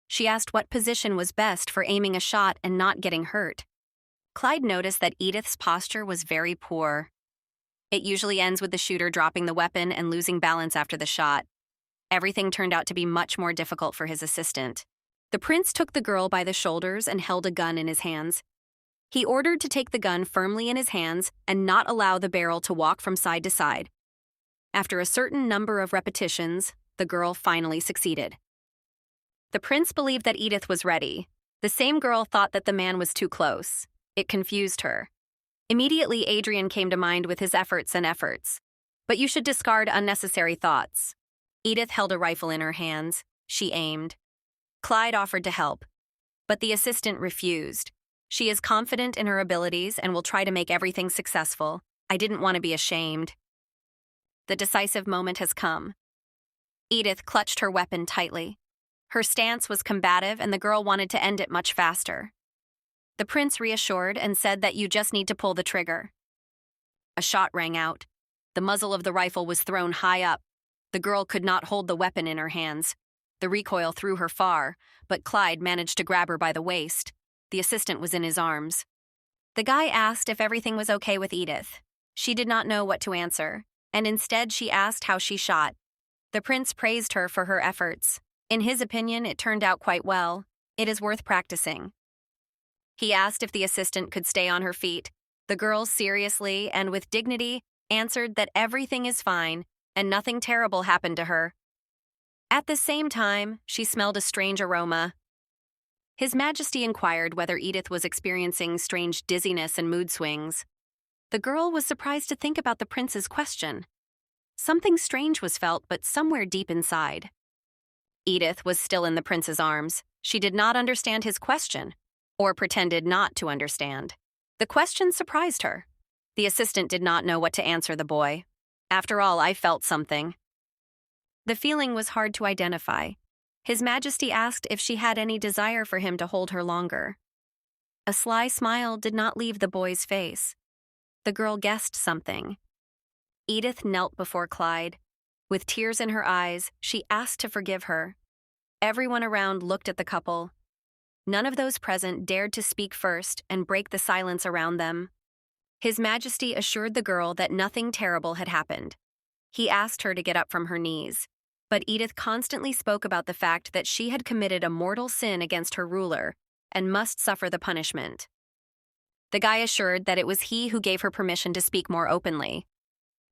She asked what position was best for aiming a shot and not getting hurt. Clyde noticed that Edith's posture was very poor. It usually ends with the shooter dropping the weapon and losing balance after the shot. Everything turned out to be much more difficult for his assistant. The prince took the girl by the shoulders and held a gun in his hands. He ordered to take the gun firmly in his hands and not allow the barrel to walk from side to side. After a certain number of repetitions, the girl finally succeeded. The prince believed that Edith was ready. The same girl thought that the man was too close. It confused her. Immediately, Adrian came to mind with his efforts. But you should discard unnecessary thoughts. Edith held a rifle in her hands. She aimed. Clyde offered to help, but the assistant refused. She is confident in her abilities and will try to make everything successful. I didn't want to be ashamed. The decisive moment has come. Edith clutched her weapon tightly. Her stance was combative and the girl wanted to end it much faster. The prince reassured and said that you just need to pull the trigger. A shot rang out. The muzzle of the rifle was thrown high up. The girl could not hold the weapon in her hands. The recoil threw her far, but Clyde managed to grab her by the waist. The assistant was in his arms. The guy asked if everything was okay with Edith. She did not know what to answer, and instead she asked how she shot. The prince praised her for her efforts. In his opinion, it turned out quite well. It is worth practicing. He asked if the assistant could stay on her feet. The girl seriously and with dignity answered that everything is fine and nothing terrible happened to her. At the same time, she smelled a strange aroma. His Majesty inquired whether Edith was experiencing strange dizziness and mood swings. The girl was surprised to think about the prince's question. Something strange was felt, but somewhere deep inside. Edith was still in the prince's arms. She did not understand his question, or pretended not to understand. The question surprised her. The assistant did not know what to answer the boy. After all, I felt something. The feeling was hard to identify. His Majesty asked if she had any desire for him to hold her longer. A sly smile did not leave the boy's face. The girl guessed something. Edith knelt before Clyde. With tears in her eyes, she asked to forgive her. Everyone around looked at the couple. None of those present dared to speak first and break the silence around them. His Majesty assured the girl that nothing terrible had happened. He asked her to get up from her knees, but Edith constantly spoke about the fact that she had committed a mortal sin against her ruler and must suffer the punishment. The guy assured that it was he who gave her permission to speak more openly,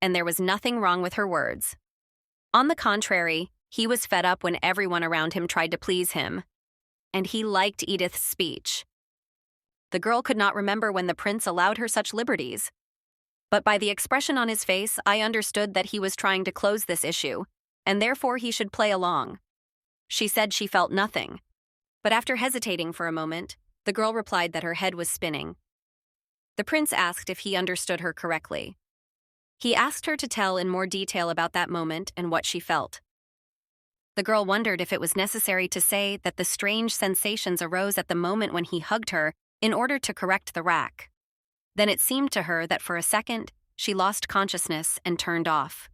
and there was nothing wrong with her words. On the contrary, he was fed up when everyone around him tried to please him, and he liked Edith's speech. The girl could not remember when the prince allowed her such liberties. But by the expression on his face, I understood that he was trying to close this issue, and therefore he should play along. She said she felt nothing. But after hesitating for a moment, the girl replied that her head was spinning. The prince asked if he understood her correctly. He asked her to tell in more detail about that moment and what she felt. The girl wondered if it was necessary to say that the strange sensations arose at the moment when he hugged her in order to correct the rack. Then it seemed to her that for a second, she lost consciousness and turned off.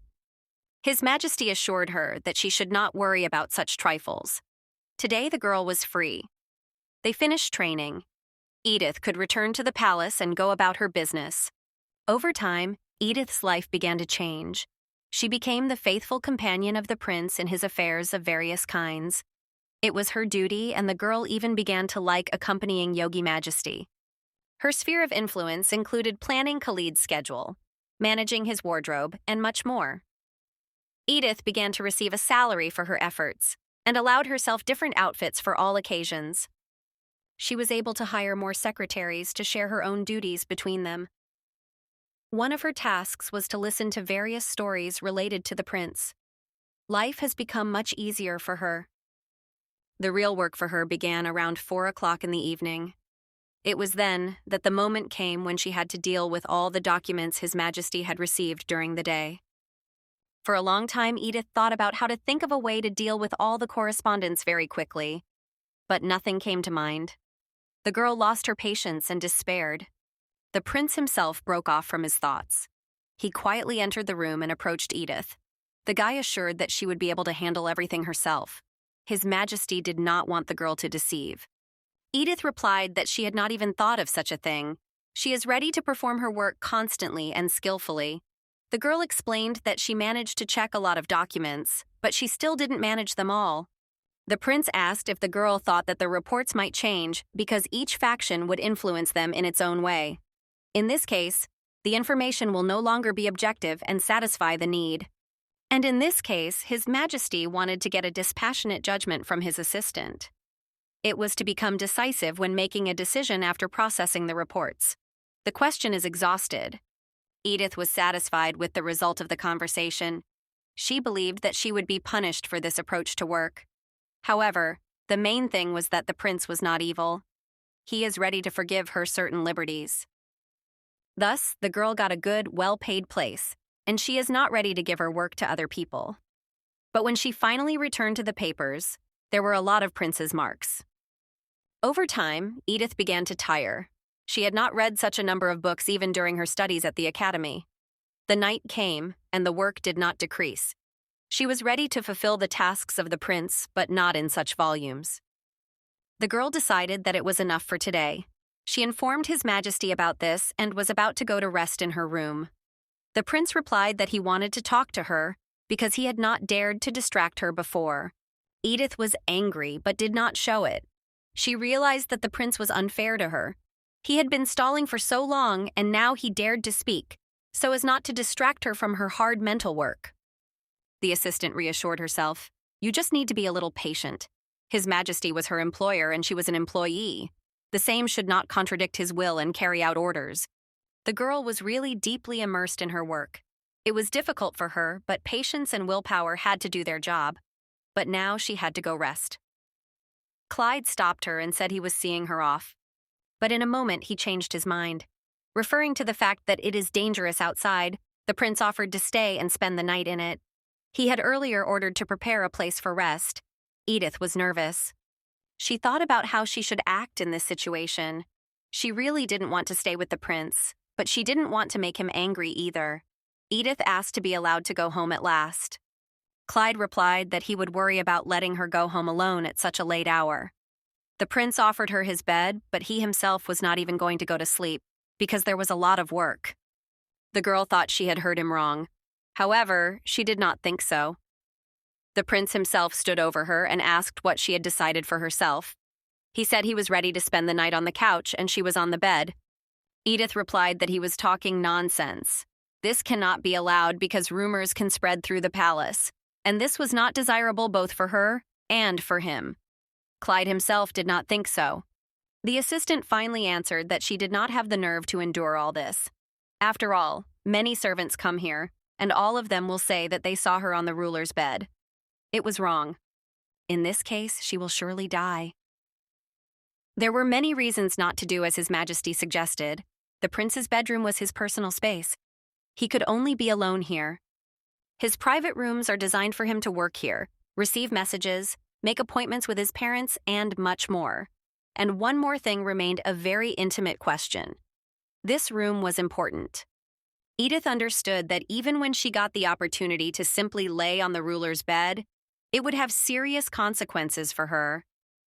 His Majesty assured her that she should not worry about such trifles. Today the girl was free. They finished training. Edith could return to the palace and go about her business. Over time, Edith's life began to change. She became the faithful companion of the prince in his affairs of various kinds. It was her duty, and the girl even began to like accompanying Yogi Majesty. Her sphere of influence included planning Khalid's schedule, managing his wardrobe, and much more. Edith began to receive a salary for her efforts and allowed herself different outfits for all occasions. She was able to hire more secretaries to share her own duties between them. One of her tasks was to listen to various stories related to the prince. Life has become much easier for her. The real work for her began around 4 o'clock in the evening. It was then that the moment came when she had to deal with all the documents His Majesty had received during the day. For a long time, Edith thought about how to think of a way to deal with all the correspondence very quickly, but nothing came to mind. The girl lost her patience and despaired. The prince himself broke off from his thoughts. He quietly entered the room and approached Edith. The guy assured that she would be able to handle everything herself. His Majesty did not want the girl to deceive. Edith replied that she had not even thought of such a thing. She is ready to perform her work constantly and skillfully. The girl explained that she managed to check a lot of documents, but she still didn't manage them all. The prince asked if the girl thought that the reports might change because each faction would influence them in its own way. In this case, the information will no longer be objective and satisfy the need. And in this case, His Majesty wanted to get a dispassionate judgment from his assistant. It was to become decisive when making a decision after processing the reports. The question is exhausted. Edith was satisfied with the result of the conversation. She believed that she would be punished for this approach to work. However, the main thing was that the prince was not evil. He is ready to forgive her certain liberties. Thus, the girl got a good, well-paid place, and she is not ready to give her work to other people. But when she finally returned to the papers, there were a lot of prince's marks. Over time, Edith began to tire. She had not read such a number of books even during her studies at the academy. The night came, and the work did not decrease. She was ready to fulfill the tasks of the prince, but not in such volumes. The girl decided that it was enough for today. She informed His Majesty about this and was about to go to rest in her room. The prince replied that he wanted to talk to her because he had not dared to distract her before. Edith was angry but did not show it. She realized that the prince was unfair to her. He had been stalling for so long, and now he dared to speak, so as not to distract her from her hard mental work. The assistant reassured herself, "You just need to be a little patient. His Majesty was her employer and she was an employee. The same should not contradict his will and carry out orders. The girl was really deeply immersed in her work. It was difficult for her, but patience and willpower had to do their job. But now she had to go rest. Clyde stopped her and said he was seeing her off. But in a moment he changed his mind. Referring to the fact that it is dangerous outside, the prince offered to stay and spend the night in it. He had earlier ordered to prepare a place for rest. Edith was nervous. She thought about how she should act in this situation. She really didn't want to stay with the prince, but she didn't want to make him angry either. Edith asked to be allowed to go home at last. Clyde replied that he would worry about letting her go home alone at such a late hour. The prince offered her his bed, but he himself was not even going to go to sleep, because there was a lot of work. The girl thought she had heard him wrong. However, she did not think so. The prince himself stood over her and asked what she had decided for herself. He said he was ready to spend the night on the couch and she was on the bed. Edith replied that he was talking nonsense. This cannot be allowed because rumors can spread through the palace, and this was not desirable both for her and for him. Clyde himself did not think so. The assistant finally answered that she did not have the nerve to endure all this. After all, many servants come here, and all of them will say that they saw her on the ruler's bed. It was wrong. In this case, she will surely die. There were many reasons not to do as His Majesty suggested. The prince's bedroom was his personal space. He could only be alone here. His private rooms are designed for him to work here, receive messages, make appointments with his parents, and much more. And one more thing remained a very intimate question. This room was important. Edith understood that even when she got the opportunity to simply lay on the ruler's bed, it would have serious consequences for her.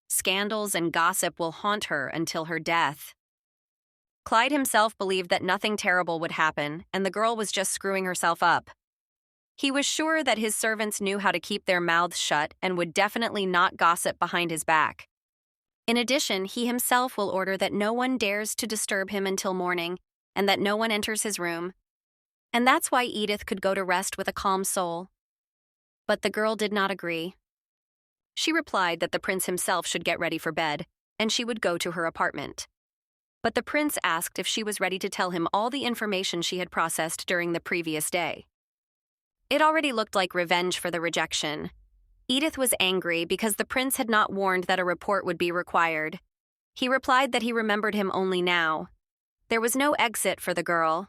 Scandals and gossip will haunt her until her death. Clyde himself believed that nothing terrible would happen, and the girl was just screwing herself up. He was sure that his servants knew how to keep their mouths shut and would definitely not gossip behind his back. In addition, he himself will order that no one dares to disturb him until morning, and that no one enters his room. And that's why Edith could go to rest with a calm soul. But the girl did not agree. She replied that the prince himself should get ready for bed, and she would go to her apartment. But the prince asked if she was ready to tell him all the information she had processed during the previous day. It already looked like revenge for the rejection. Edith was angry because the prince had not warned that a report would be required. He replied that he remembered him only now. There was no exit for the girl.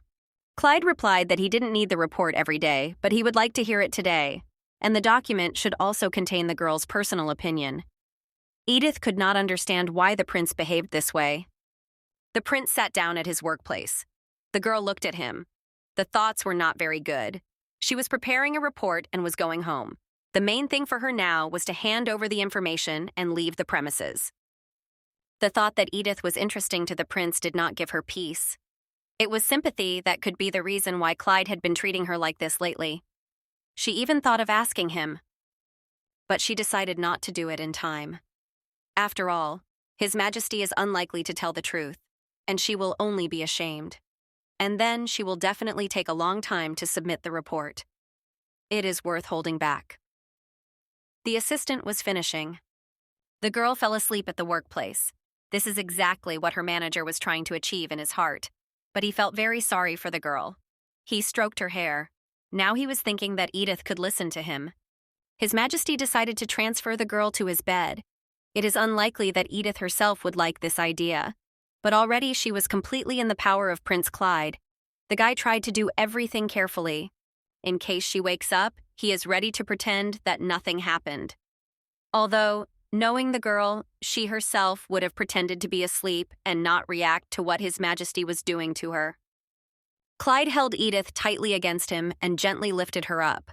Clyde replied that he didn't need the report every day, but he would like to hear it today, and the document should also contain the girl's personal opinion. Edith could not understand why the prince behaved this way. The prince sat down at his workplace. The girl looked at him. The thoughts were not very good. She was preparing a report and was going home. The main thing for her now was to hand over the information and leave the premises. The thought that Edith was interesting to the prince did not give her peace. It was sympathy that could be the reason why Clyde had been treating her like this lately. She even thought of asking him. But she decided not to do it in time. After all, His Majesty is unlikely to tell the truth, and she will only be ashamed. And then she will definitely take a long time to submit the report. It is worth holding back. The assistant was finishing. The girl fell asleep at the workplace. This is exactly what her manager was trying to achieve in his heart, but he felt very sorry for the girl. He stroked her hair. Now he was thinking that Edith could listen to him. His Majesty decided to transfer the girl to his bed. It is unlikely that Edith herself would like this idea, but already she was completely in the power of Prince Clyde. The guy tried to do everything carefully. In case she wakes up, he is ready to pretend that nothing happened. Although, knowing the girl, she herself would have pretended to be asleep and not react to what His Majesty was doing to her. Clyde held Edith tightly against him and gently lifted her up.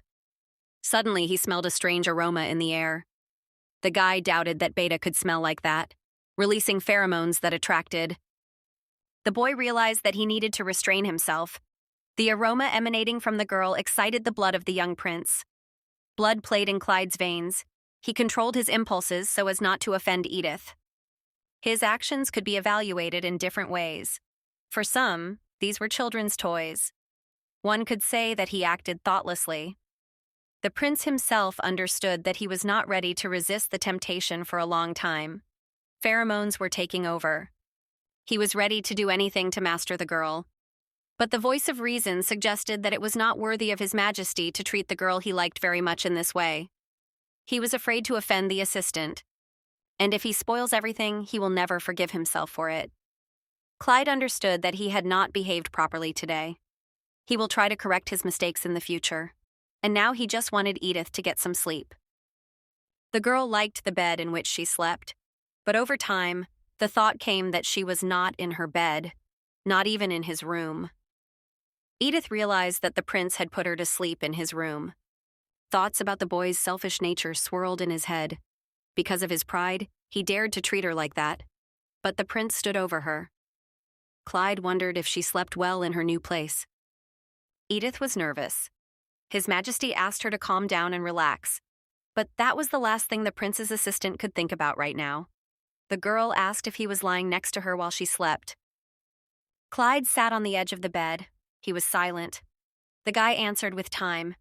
Suddenly, he smelled a strange aroma in the air. The guy doubted that Beta could smell like that, releasing pheromones that attracted. The boy realized that he needed to restrain himself. The aroma emanating from the girl excited the blood of the young prince. Blood played in Clyde's veins. He controlled his impulses so as not to offend Edith. His actions could be evaluated in different ways. For some, these were children's toys. One could say that he acted thoughtlessly. The prince himself understood that he was not ready to resist the temptation for a long time. Pheromones were taking over. He was ready to do anything to master the girl. But the voice of reason suggested that it was not worthy of His Majesty to treat the girl he liked very much in this way. He was afraid to offend the assistant, and if he spoils everything, he will never forgive himself for it. Clyde understood that he had not behaved properly today. He will try to correct his mistakes in the future, and now he just wanted Edith to get some sleep. The girl liked the bed in which she slept, but over time, the thought came that she was not in her bed, not even in his room. Edith realized that the prince had put her to sleep in his room. Thoughts about the boy's selfish nature swirled in his head. Because of his pride, he dared to treat her like that. But the prince stood over her. Clyde wondered if she slept well in her new place. Edith was nervous. His Majesty asked her to calm down and relax, but that was the last thing the prince's assistant could think about right now. The girl asked if he was lying next to her while she slept. Clyde sat on the edge of the bed. He was silent. The guy answered with time.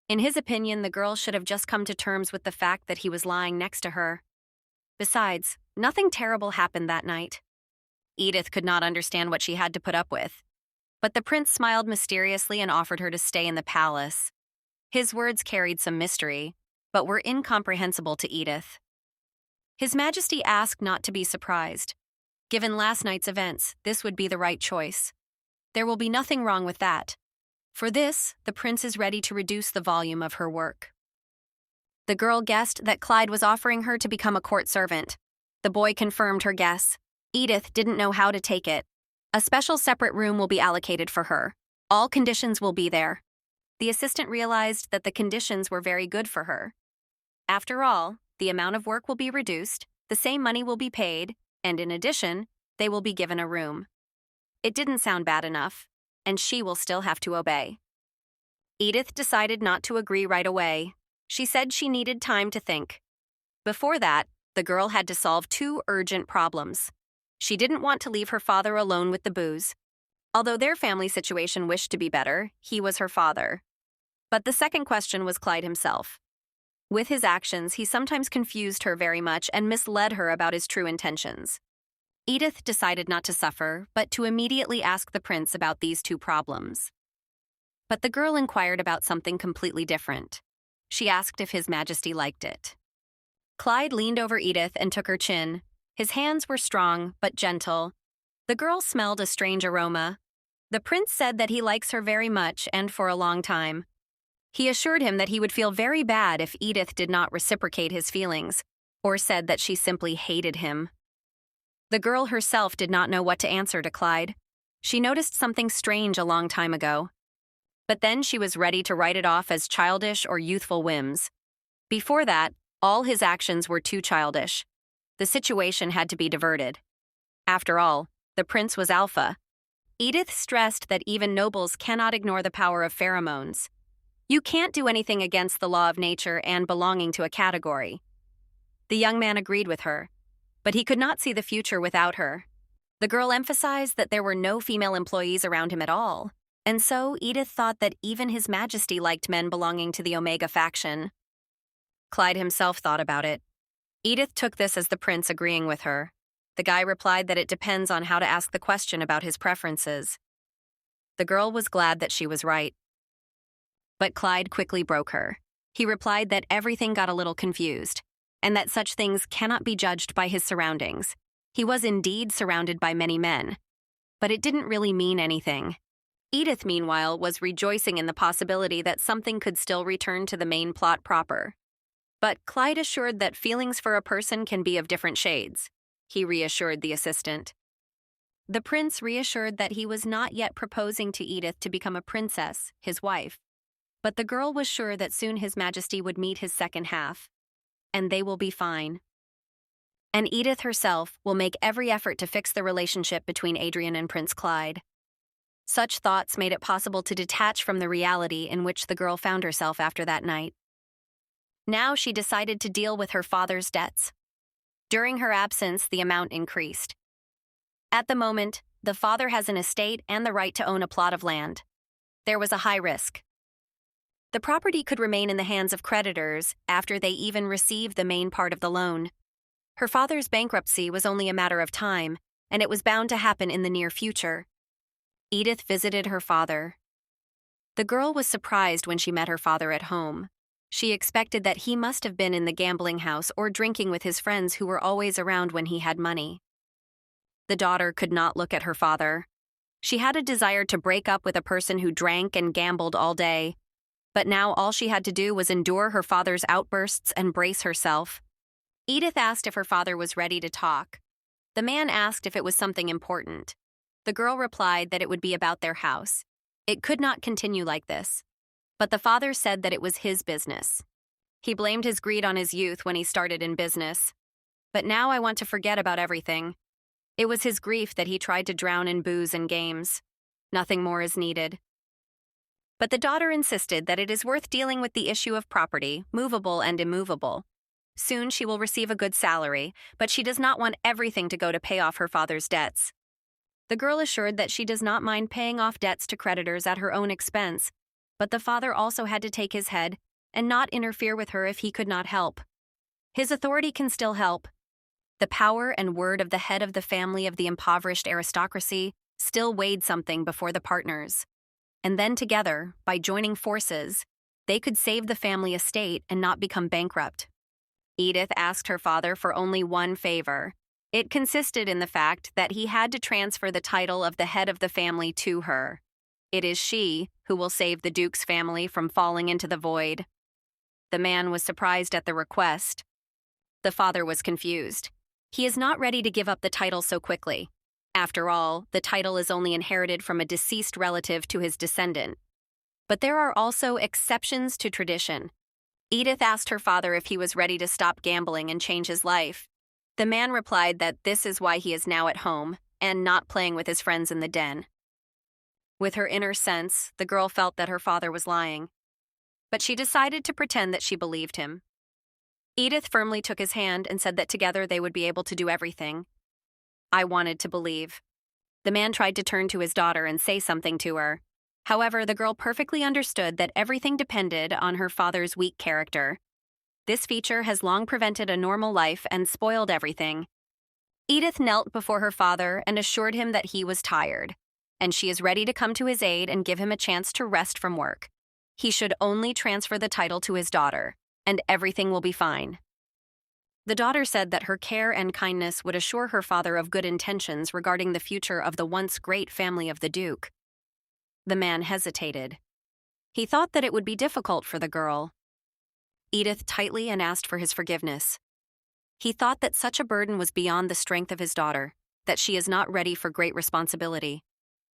In his opinion, the girl should have just come to terms with the fact that he was lying next to her. Besides, nothing terrible happened that night. Edith could not understand what she had to put up with. But the prince smiled mysteriously and offered her to stay in the palace. His words carried some mystery, but were incomprehensible to Edith. His Majesty asked not to be surprised. Given last night's events, this would be the right choice. There will be nothing wrong with that. For this, the prince is ready to reduce the volume of her work. The girl guessed that Clyde was offering her to become a court servant. The boy confirmed her guess. Edith didn't know how to take it. A special separate room will be allocated for her. All conditions will be there. The assistant realized that the conditions were very good for her. After all, the amount of work will be reduced, the same money will be paid, and in addition, they will be given a room. It didn't sound bad enough, and she will still have to obey. Edith decided not to agree right away. She said she needed time to think. Before that, the girl had to solve two urgent problems. She didn't want to leave her father alone with the booze. Although their family situation wished to be better, he was her father. But the second question was Clyde himself. With his actions, he sometimes confused her very much and misled her about his true intentions. Edith decided not to suffer, but to immediately ask the prince about these two problems. But the girl inquired about something completely different. She asked if His Majesty liked it. Clyde leaned over Edith and took her chin. His hands were strong, but gentle. The girl smelled a strange aroma. The prince said that he likes her very much and for a long time. He assured him that he would feel very bad if Edith did not reciprocate his feelings, or said that she simply hated him. The girl herself did not know what to answer to Clyde. She noticed something strange a long time ago. But then she was ready to write it off as childish or youthful whims. Before that, all his actions were too childish. The situation had to be diverted. After all, the prince was alpha. Edith stressed that even nobles cannot ignore the power of pheromones. You can't do anything against the law of nature and belonging to a category. The young man agreed with her, but he could not see the future without her. The girl emphasized that there were no female employees around him at all, and so Edith thought that even His Majesty liked men belonging to the Omega faction. Clyde himself thought about it. Edith took this as the prince agreeing with her. The guy replied that it depends on how to ask the question about his preferences. The girl was glad that she was right. But Clyde quickly broke her. He replied that everything got a little confused, and that such things cannot be judged by his surroundings. He was indeed surrounded by many men, but it didn't really mean anything. Edith, meanwhile, was rejoicing in the possibility that something could still return to the main plot proper. But Clyde assured that feelings for a person can be of different shades. He reassured the assistant. The prince reassured that he was not yet proposing to Edith to become a princess, his wife. But the girl was sure that soon His Majesty would meet his second half. And they will be fine. And Edith herself will make every effort to fix the relationship between Adrian and Prince Clyde. Such thoughts made it possible to detach from the reality in which the girl found herself after that night. Now she decided to deal with her father's debts. During her absence, the amount increased. At the moment, the father has an estate and the right to own a plot of land. There was a high risk. The property could remain in the hands of creditors after they even received the main part of the loan. Her father's bankruptcy was only a matter of time, and it was bound to happen in the near future. Edith visited her father. The girl was surprised when she met her father at home. She expected that he must have been in the gambling house or drinking with his friends who were always around when he had money. The daughter could not look at her father. She had a desire to break up with a person who drank and gambled all day, but now all she had to do was endure her father's outbursts and brace herself. Edith asked if her father was ready to talk. The man asked if it was something important. The girl replied that it would be about their house. It could not continue like this. But the father said that it was his business. He blamed his greed on his youth when he started in business. But now I want to forget about everything. It was his grief that he tried to drown in booze and games. Nothing more is needed. But the daughter insisted that it is worth dealing with the issue of property, movable and immovable. Soon she will receive a good salary, but she does not want everything to go to pay off her father's debts. The girl assured that she does not mind paying off debts to creditors at her own expense, but the father also had to take his head and not interfere with her if he could not help. His authority can still help. The power and word of the head of the family of the impoverished aristocracy still weighed something before the partners. And then together, by joining forces, they could save the family estate and not become bankrupt. Edith asked her father for only one favor. It consisted in the fact that he had to transfer the title of the head of the family to her. It is she who will save the Duke's family from falling into the void. The man was surprised at the request. The father was confused. He is not ready to give up the title so quickly. After all, the title is only inherited from a deceased relative to his descendant. But there are also exceptions to tradition. Edith asked her father if he was ready to stop gambling and change his life. The man replied that this is why he is now at home and not playing with his friends in the den. With her inner sense, the girl felt that her father was lying. But she decided to pretend that she believed him. Edith firmly took his hand and said that together they would be able to do everything. I wanted to believe. The man tried to turn to his daughter and say something to her. However, the girl perfectly understood that everything depended on her father's weak character. This feature has long prevented a normal life and spoiled everything. Edith knelt before her father and assured him that he was tired, and she is ready to come to his aid and give him a chance to rest from work. He should only transfer the title to his daughter, and everything will be fine. The daughter said that her care and kindness would assure her father of good intentions regarding the future of the once great family of the Duke. The man hesitated. He thought that it would be difficult for the girl. Edith tightly and asked for his forgiveness. He thought that such a burden was beyond the strength of his daughter, that she is not ready for great responsibility.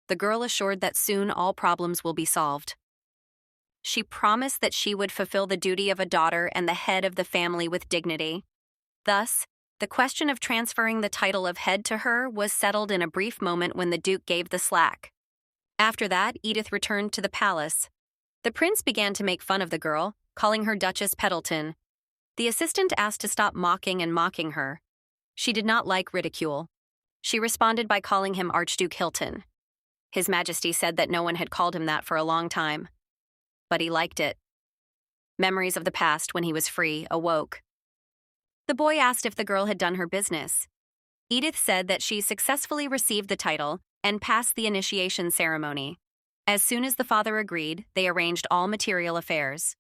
The girl assured that soon all problems will be solved. She promised that she would fulfill the duty of a daughter and the head of the family with dignity. Thus, the question of transferring the title of head to her was settled in a brief moment when the Duke gave the slack. After that, Edith returned to the palace. The prince began to make fun of the girl, calling her Duchess Peddleton. The assistant asked to stop mocking and mocking her. She did not like ridicule. She responded by calling him Archduke Hilton. His Majesty said that no one had called him that for a long time. But he liked it. Memories of the past when he was free awoke. The boy asked if the girl had done her business. Edith said that she successfully received the title and passed the initiation ceremony. As soon as the father agreed, they arranged all material affairs.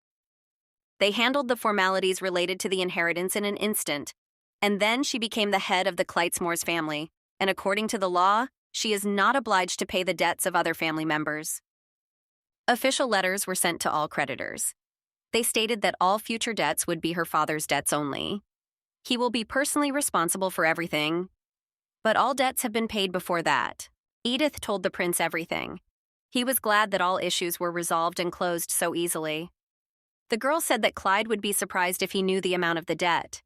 They handled the formalities related to the inheritance in an instant, and then she became the head of the Kleitzmore's family, and according to the law, she is not obliged to pay the debts of other family members. Official letters were sent to all creditors. They stated that all future debts would be her father's debts only. He will be personally responsible for everything, but all debts have been paid before that. Edith told the prince everything. He was glad that all issues were resolved and closed so easily. The girl said that Clyde would be surprised if he knew the amount of the debt.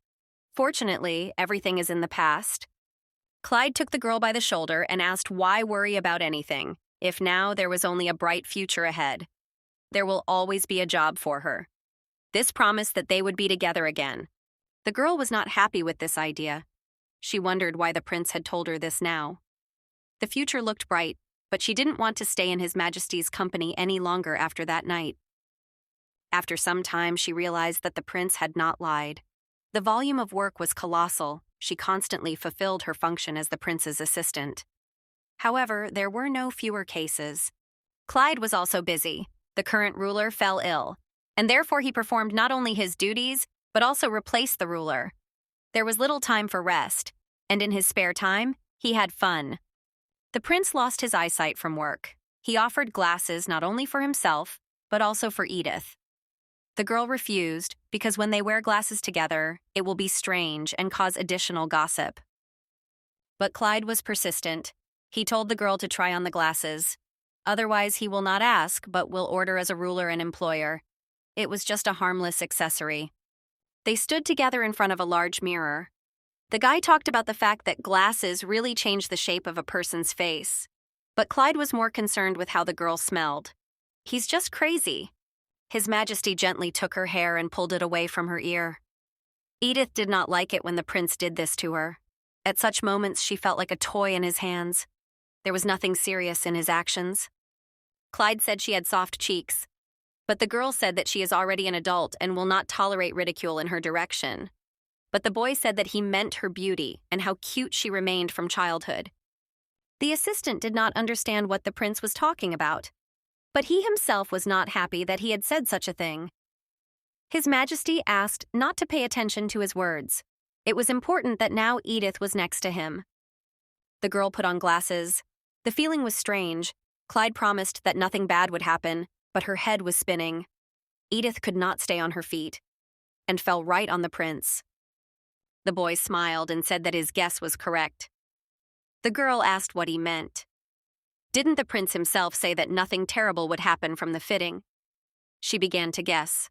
Fortunately, everything is in the past. Clyde took the girl by the shoulder and asked why worry about anything, if now there was only a bright future ahead. There will always be a job for her. This promised that they would be together again. The girl was not happy with this idea. She wondered why the prince had told her this now. The future looked bright, but she didn't want to stay in His Majesty's company any longer after that night. After some time, she realized that the prince had not lied. The volume of work was colossal. She constantly fulfilled her function as the prince's assistant. However, there were no fewer cases. Clyde was also busy. The current ruler fell ill, and therefore he performed not only his duties, but also replaced the ruler. There was little time for rest, and in his spare time, he had fun. The prince lost his eyesight from work. He offered glasses not only for himself, but also for Edith. The girl refused because when they wear glasses together, it will be strange and cause additional gossip. But Clyde was persistent. He told the girl to try on the glasses. Otherwise, he will not ask, but will order as a ruler and employer. It was just a harmless accessory. They stood together in front of a large mirror. The guy talked about the fact that glasses really change the shape of a person's face. But Clyde was more concerned with how the girl smelled. He's just crazy. His Majesty gently took her hair and pulled it away from her ear. Edith did not like it when the prince did this to her. At such moments, she felt like a toy in his hands. There was nothing serious in his actions. Clyde said she had soft cheeks, but the girl said that she is already an adult and will not tolerate ridicule in her direction. But the boy said that he meant her beauty and how cute she remained from childhood. The assistant did not understand what the prince was talking about, but he himself was not happy that he had said such a thing. His Majesty asked not to pay attention to his words. It was important that now Edith was next to him. The girl put on glasses. The feeling was strange. Clyde promised that nothing bad would happen, but her head was spinning. Edith could not stay on her feet, and fell right on the prince. The boy smiled and said that his guess was correct. The girl asked what he meant. Didn't the prince himself say that nothing terrible would happen from the fitting? She began to guess.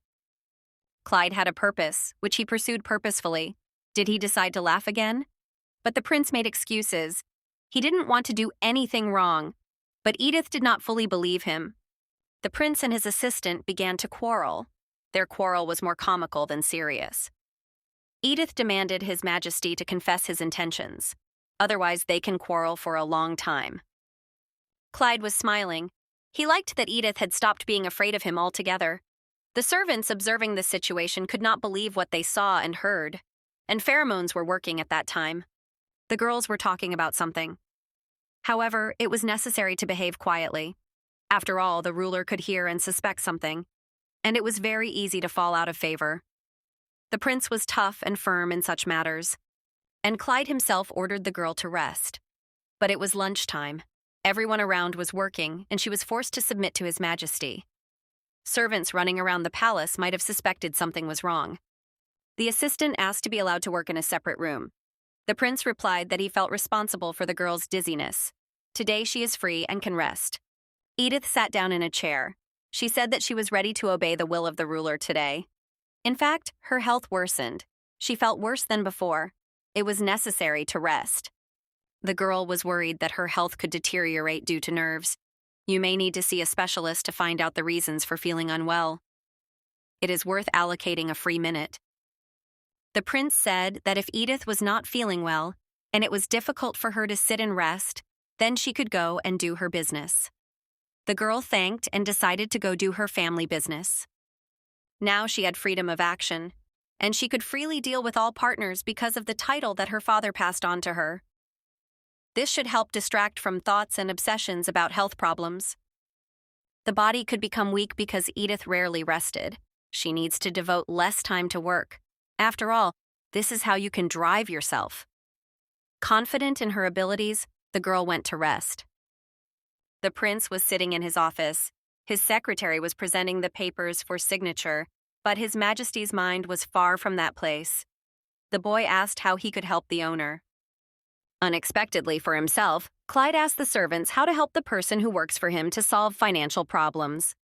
Clyde had a purpose, which he pursued purposefully. Did he decide to laugh again? But the prince made excuses. He didn't want to do anything wrong, but Edith did not fully believe him. The prince and his assistant began to quarrel. Their quarrel was more comical than serious. Edith demanded His Majesty to confess his intentions. Otherwise, they can quarrel for a long time. Clyde was smiling. He liked that Edith had stopped being afraid of him altogether. The servants observing this situation could not believe what they saw and heard, and pheromones were working at that time. The girls were talking about something. However, it was necessary to behave quietly. After all, the ruler could hear and suspect something, and it was very easy to fall out of favor. The prince was tough and firm in such matters, and Clyde himself ordered the girl to rest. But it was lunchtime. Everyone around was working, and she was forced to submit to His Majesty. Servants running around the palace might have suspected something was wrong. The assistant asked to be allowed to work in a separate room. The prince replied that he felt responsible for the girl's dizziness. Today she is free and can rest. Edith sat down in a chair. She said that she was ready to obey the will of the ruler today. In fact, her health worsened. She felt worse than before. It was necessary to rest. The girl was worried that her health could deteriorate due to nerves. You may need to see a specialist to find out the reasons for feeling unwell. It is worth allocating a free minute. The prince said that if Edith was not feeling well, and it was difficult for her to sit and rest, then she could go and do her business. The girl thanked and decided to go do her family business. Now she had freedom of action, and she could freely deal with all partners because of the title that her father passed on to her. This should help distract from thoughts and obsessions about health problems. The body could become weak because Edith rarely rested. She needs to devote less time to work. After all, this is how you can drive yourself. Confident in her abilities, the girl went to rest. The prince was sitting in his office. His secretary was presenting the papers for signature, but His Majesty's mind was far from that place. The boy asked how he could help the owner. Unexpectedly for himself, Clyde asked the servants how to help the person who works for him to solve financial problems.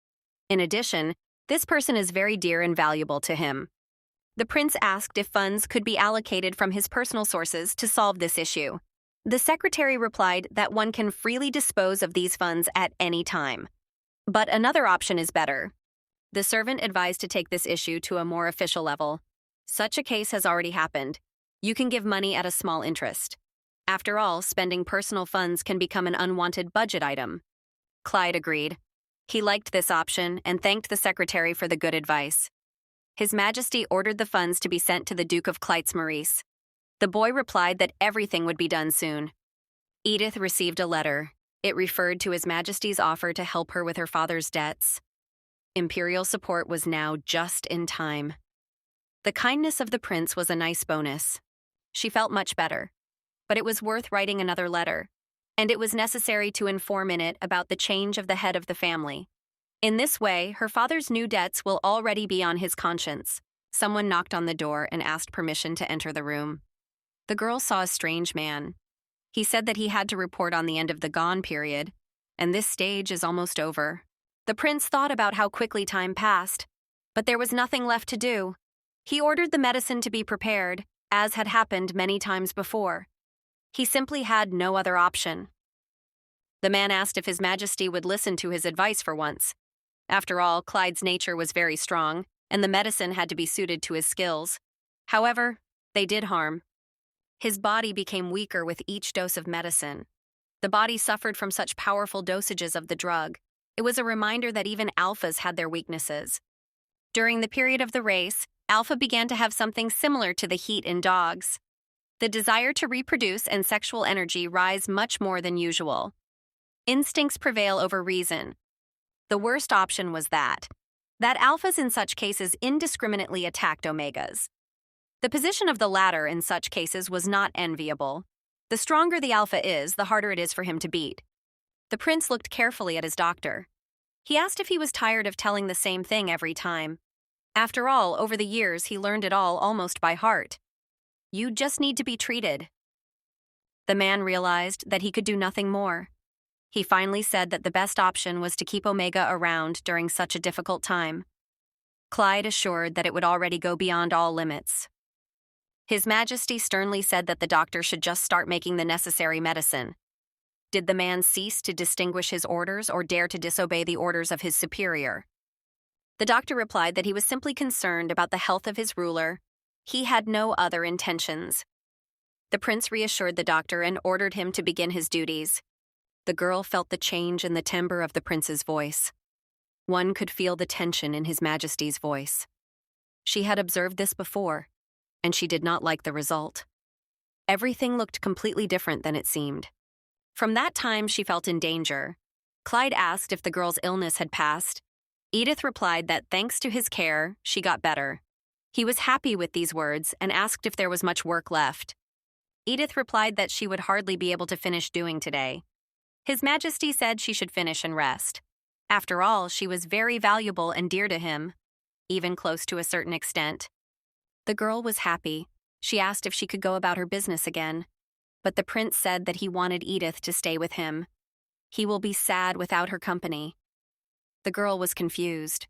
In addition, this person is very dear and valuable to him. The prince asked if funds could be allocated from his personal sources to solve this issue. The secretary replied that one can freely dispose of these funds at any time. But another option is better. The servant advised to take this issue to a more official level. Such a case has already happened. You can give money at a small interest. After all, spending personal funds can become an unwanted budget item. Clyde agreed. He liked this option and thanked the secretary for the good advice. His Majesty ordered the funds to be sent to the Duke of Kleitz-Maurice. The boy replied that everything would be done soon. Edith received a letter. It referred to His Majesty's offer to help her with her father's debts. Imperial support was now just in time. The kindness of the prince was a nice bonus. She felt much better. But it was worth writing another letter, and it was necessary to inform in it about the change of the head of the family. In this way, her father's new debts will already be on his conscience. Someone knocked on the door and asked permission to enter the room. The girl saw a strange man. He said that he had to report on the end of the gone period, and this stage is almost over. The prince thought about how quickly time passed, but there was nothing left to do. He ordered the medicine to be prepared, as had happened many times before. He simply had no other option. The man asked if His Majesty would listen to his advice for once. After all, Clyde's nature was very strong, and the medicine had to be suited to his skills. However, they did harm. His body became weaker with each dose of medicine. The body suffered from such powerful dosages of the drug. It was a reminder that even alphas had their weaknesses. During the period of the race, alpha began to have something similar to the heat in dogs. The desire to reproduce and sexual energy rise much more than usual. Instincts prevail over reason. The worst option was that alphas in such cases indiscriminately attacked omegas. The position of the latter in such cases was not enviable. The stronger the alpha is, the harder it is for him to beat. The prince looked carefully at his doctor. He asked if he was tired of telling the same thing every time. After all, over the years, he learned it all almost by heart. You just need to be treated. The man realized that he could do nothing more. He finally said that the best option was to keep Omega around during such a difficult time. Clyde assured that it would already go beyond all limits. His Majesty sternly said that the doctor should just start making the necessary medicine. Did the man cease to distinguish his orders or dare to disobey the orders of his superior? The doctor replied that he was simply concerned about the health of his ruler. He had no other intentions. The prince reassured the doctor and ordered him to begin his duties. The girl felt the change in the timbre of the prince's voice. One could feel the tension in His Majesty's voice. She had observed this before, and she did not like the result. Everything looked completely different than it seemed. From that time, she felt in danger. Clyde asked if the girl's illness had passed. Edith replied that thanks to his care, she got better. He was happy with these words and asked if there was much work left. Edith replied that she would hardly be able to finish doing today. His Majesty said she should finish and rest. After all, she was very valuable and dear to him, even close to a certain extent. The girl was happy. She asked if she could go about her business again, but the prince said that he wanted Edith to stay with him. He will be sad without her company. The girl was confused.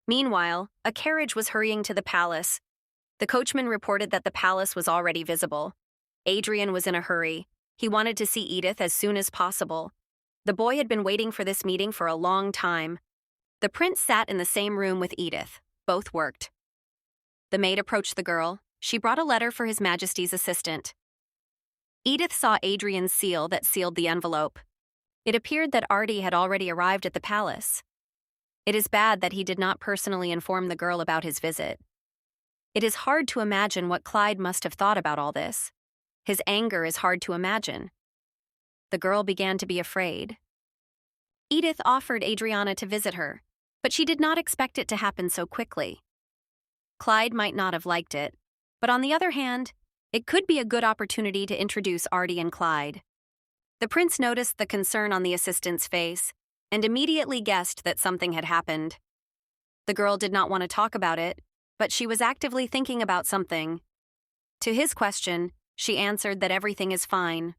Meanwhile, a carriage was hurrying to the palace. The coachman reported that the palace was already visible. Adrian was in a hurry. He wanted to see Edith as soon as possible. The boy had been waiting for this meeting for a long time. The prince sat in the same room with Edith. Both worked. The maid approached the girl. She brought a letter for His Majesty's assistant. Edith saw Adrian's seal that sealed the envelope. It appeared that Artie had already arrived at the palace. It is bad that he did not personally inform the girl about his visit. It is hard to imagine what Clyde must have thought about all this. His anger is hard to imagine. The girl began to be afraid. Edith offered Adriana to visit her, but she did not expect it to happen so quickly. Clyde might not have liked it, but on the other hand, it could be a good opportunity to introduce Artie and Clyde. The prince noticed the concern on the assistant's face and immediately guessed that something had happened. The girl did not want to talk about it, but she was actively thinking about something. To his question, she answered that everything is fine.